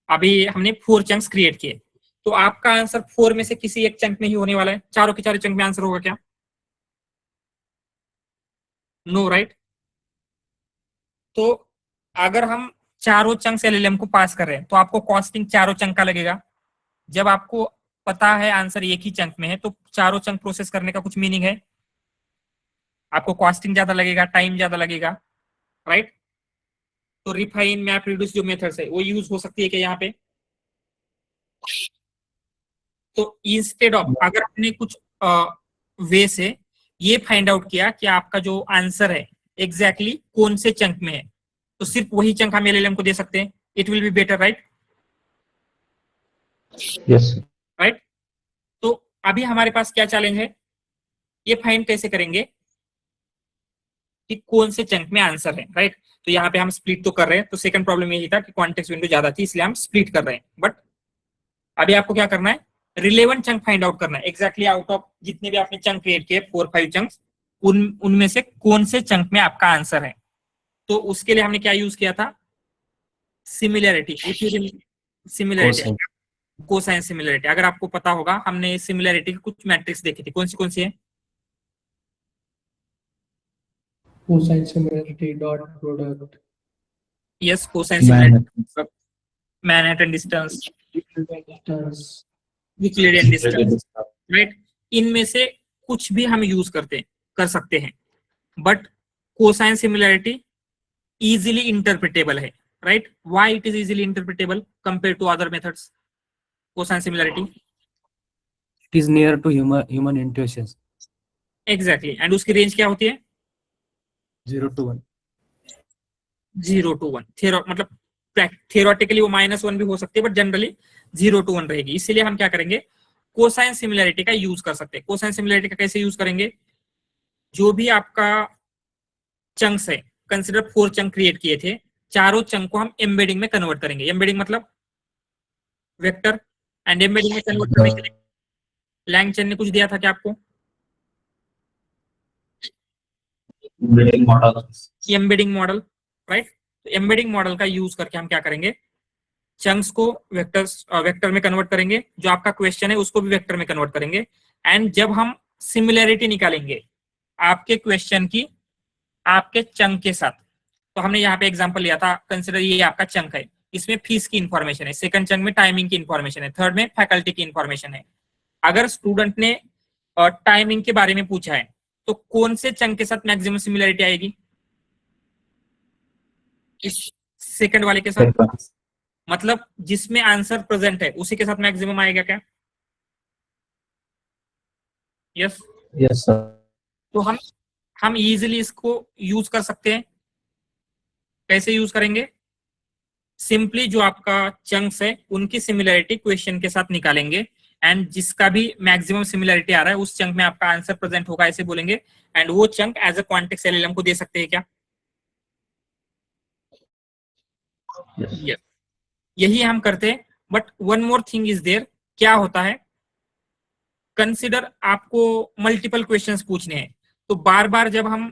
अभी हमने 4 चंक्स क्रिएट किए, तो आपका आंसर 4 में से किसी एक चंक में ही होने वाला है। चारों के चारों चंक में आंसर होगा क्या? No, right. तो अगर हम चारों चंक एलएलएम को पास कर रहे हैं तो आपको कॉस्टिंग चारों चंक का लगेगा। जब आपको पता है आंसर एक ही चंक में है तो चारों चंक प्रोसेस करने का कुछ मीनिंग है? आपको कॉस्टिंग ज्यादा लगेगा, टाइम ज्यादा लगेगा, राइट। तो रिफाइन, मैप रिड्यूस जो मेथड्स है वो यूज हो सकती है क्या यहाँ पे? तो इंस्टेड ऑफ अगर आपने कुछ वे से ये फाइंड आउट किया कि आपका जो आंसर है एग्जैक्टली कौन से चंक में है, तो सिर्फ वही चंक हम एलएलएम को दे सकते हैं. It will be better, right? Yes. Right. तो अभी हमारे पास क्या चैलेंज है, ये फाइंड कैसे करेंगे कि कौन से चंक में आंसर है, राइट? तो यहाँ पे हम स्प्लिट तो कर रहे हैं, तो सेकंड प्रॉब्लम यही था कि कॉन्टेक्स्ट विंडो ज्यादा थी इसलिए हम स्प्लिट कर रहे हैं. बट अभी आपको क्या करना है, रिलेवेंट चंक फाइंड आउट करना है. एग्जैक्टली आउट ऑफ जितने भी आपने चंक क्रिएट किए 4-5 चंक्स, उनमें से कौन से चंक में आपका आंसर है. तो उसके लिए हमने क्या यूज किया था, सिमिलैरिटी. Similarity, cosine similarity. अगर आपको पता होगा हमने सिमिलैरिटी की कुछ मैट्रिक्स देखी थी. कौन सी है? Cosine similarity, dot product, yes, cosine similarity, Manhattan distance, distance, Euclidean distance, right? इनमें से कुछ भी हम यूज कर सकते हैं. But cosine similarity easily interpretable है, right? Why it is easily interpretable compare to other methods? Cosine similarity It is near to human intuitions. Exactly. And उसकी रेंज क्या होती है? 0 to 1. 0 to 1. मतलब थियोरेटिकली वो -1 भी हो सकती है, बट जनरली 0 to 1 रहेगी. इसीलिए हम क्या करेंगे, कोसाइन सिमिलैरिटी का यूज कर सकते हैं. कोसाइन सिमिलैरिटी का कैसे यूज करेंगे, जो भी आपका चंक्स है, कंसिडर 4 चंक क्रिएट किए थे, चारों चंक को हम एम्बेडिंग में कन्वर्ट करेंगे. एम्बेडिंग मतलब वेक्टर. एंड एम्बेडिंग में कन्वर्ट करने के लिए लैंगचेन ने कुछ दिया था क्या आपको? Building model. Embedding model, right? तो एम्बेडिंग मॉडल का यूज करके हम क्या करेंगे, चंक्स को वेक्टर में कन्वर्ट करेंगे, जो आपका क्वेश्चन है उसको भी वेक्टर में कन्वर्ट करेंगे. एंड जब हम सिमिलैरिटी निकालेंगे आपके क्वेश्चन की आपके चंक के साथ, तो हमने यहाँ पे एग्जांपल लिया था, कंसिडर ये आपका चंक है, इसमें फीस की इंफॉर्मेशन है, सेकंड चंक में टाइमिंग की इंफॉर्मेशन है, थर्ड में फैकल्टी की इंफॉर्मेशन है. अगर स्टूडेंट ने टाइमिंग के बारे में पूछा है तो कौन से चंक के साथ मैक्सिमम सिमिलैरिटी आएगी? इस सेकंड वाले के साथ. मतलब जिसमें आंसर प्रेजेंट है उसी के साथ मैक्सिमम आएगा क्या? यस. Yes, sir. तो हम इजीली इसको यूज कर सकते हैं. कैसे यूज करेंगे? सिंपली जो आपका चंक्स है उनकी सिमिलैरिटी क्वेश्चन के साथ निकालेंगे, एंड जिसका भी मैक्सिमम सिमिलैरिटी आ रहा है उस चंक में आपका आंसर प्रेजेंट होगा, ऐसे बोलेंगे. एंड वो chunk as a context LLM को दे सकते हैं क्या? Yes. यही हम करते हैं. But one more thing is there. क्या होता है, कंसिडर आपको मल्टीपल क्वेश्चंस पूछने हैं, तो बार बार जब हम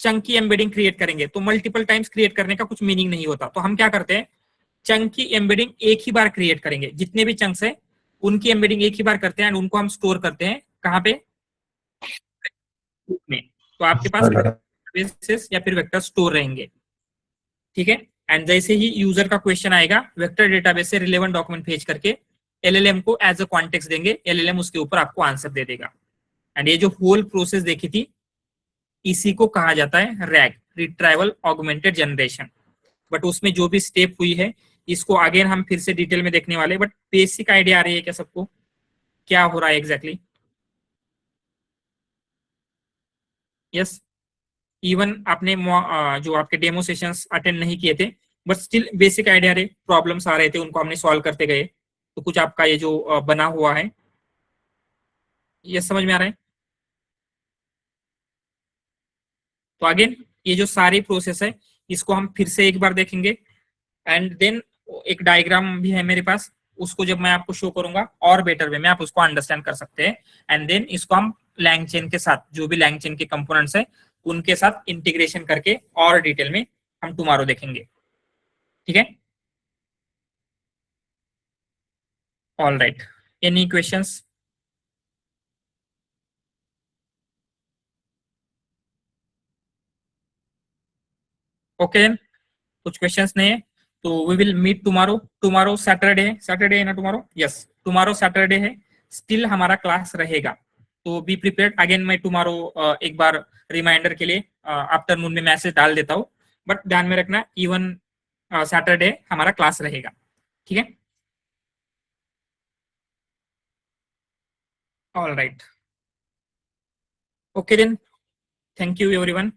चंक की एम्बेडिंग क्रिएट करेंगे तो मल्टीपल टाइम्स क्रिएट करने का कुछ मीनिंग नहीं होता. तो हम क्या करते हैं, चंक की एम्बेडिंग एक ही बार क्रिएट करेंगे. जितने भी चंक्स है उनकी एम्बेडिंग एक ही बार करते हैं, एंड उनको हम स्टोर करते हैं कहाँ पे? में. तो आपके पास डेटाबेसेस या फिर वेक्टर स्टोर रहेंगे, ठीक है? एंड जैसे ही यूजर का क्वेश्चन आएगा, वेक्टर डेटाबेस से रिलेवेंट डॉक्यूमेंट भेज करके एलएलएम को एज अ कॉन्टेक्स्ट देंगे, एलएलएम उसके ऊपर आपको आंसर दे देगा. एंड ये जो होल प्रोसेस देखी थी, इसी को कहा जाता है rag, retrieval augmented generation. But उसमें जो भी स्टेप हुई है, इसको अगेन हम फिर से डिटेल में देखने वाले. बट बेसिक आइडिया आ रही है क्या सबको, क्या हो रहा है एग्जैक्टली? यस. इवन आपने जो आपके डेमो सेशंस अटेंड नहीं किए थे, बट स्टिल बेसिक आइडिया रहे, प्रॉब्लम्स आ रहे थे, उनको हमने सॉल्व करते गए. तो कुछ आपका ये जो बना हुआ है, ये समझ में आ रहा है? तो अगेन ये जो सारी प्रोसेस है इसको हम फिर से एक बार देखेंगे. एंड देन एक डायग्राम भी है मेरे पास, उसको जब मैं आपको शो करूंगा और बेटर वे में आप उसको अंडरस्टैंड कर सकते हैं. एंड देन इसको हम लैंगचेन के साथ, जो भी लैंगचेन के कंपोनेंट्स है उनके साथ इंटीग्रेशन करके और डिटेल में हम टुमारो देखेंगे, ठीक है? All right. Any questions? Okay, कुछ क्वेश्चंस नहीं है तो we will meet tomorrow. Tomorrow Saturday है, सैटरडे है ना टुमारो? यस, टुमारो सैटरडे है. स्टिल हमारा क्लास रहेगा, तो बी प्रिपेयर्ड. अगेन मैं टुमारो एक बार रिमाइंडर के लिए आफ्टरनून में मैसेज डाल देता हूँ. बट ध्यान में रखना, इवन सैटरडे हमारा क्लास रहेगा, ठीक है? All right. Okay then. Thank you everyone.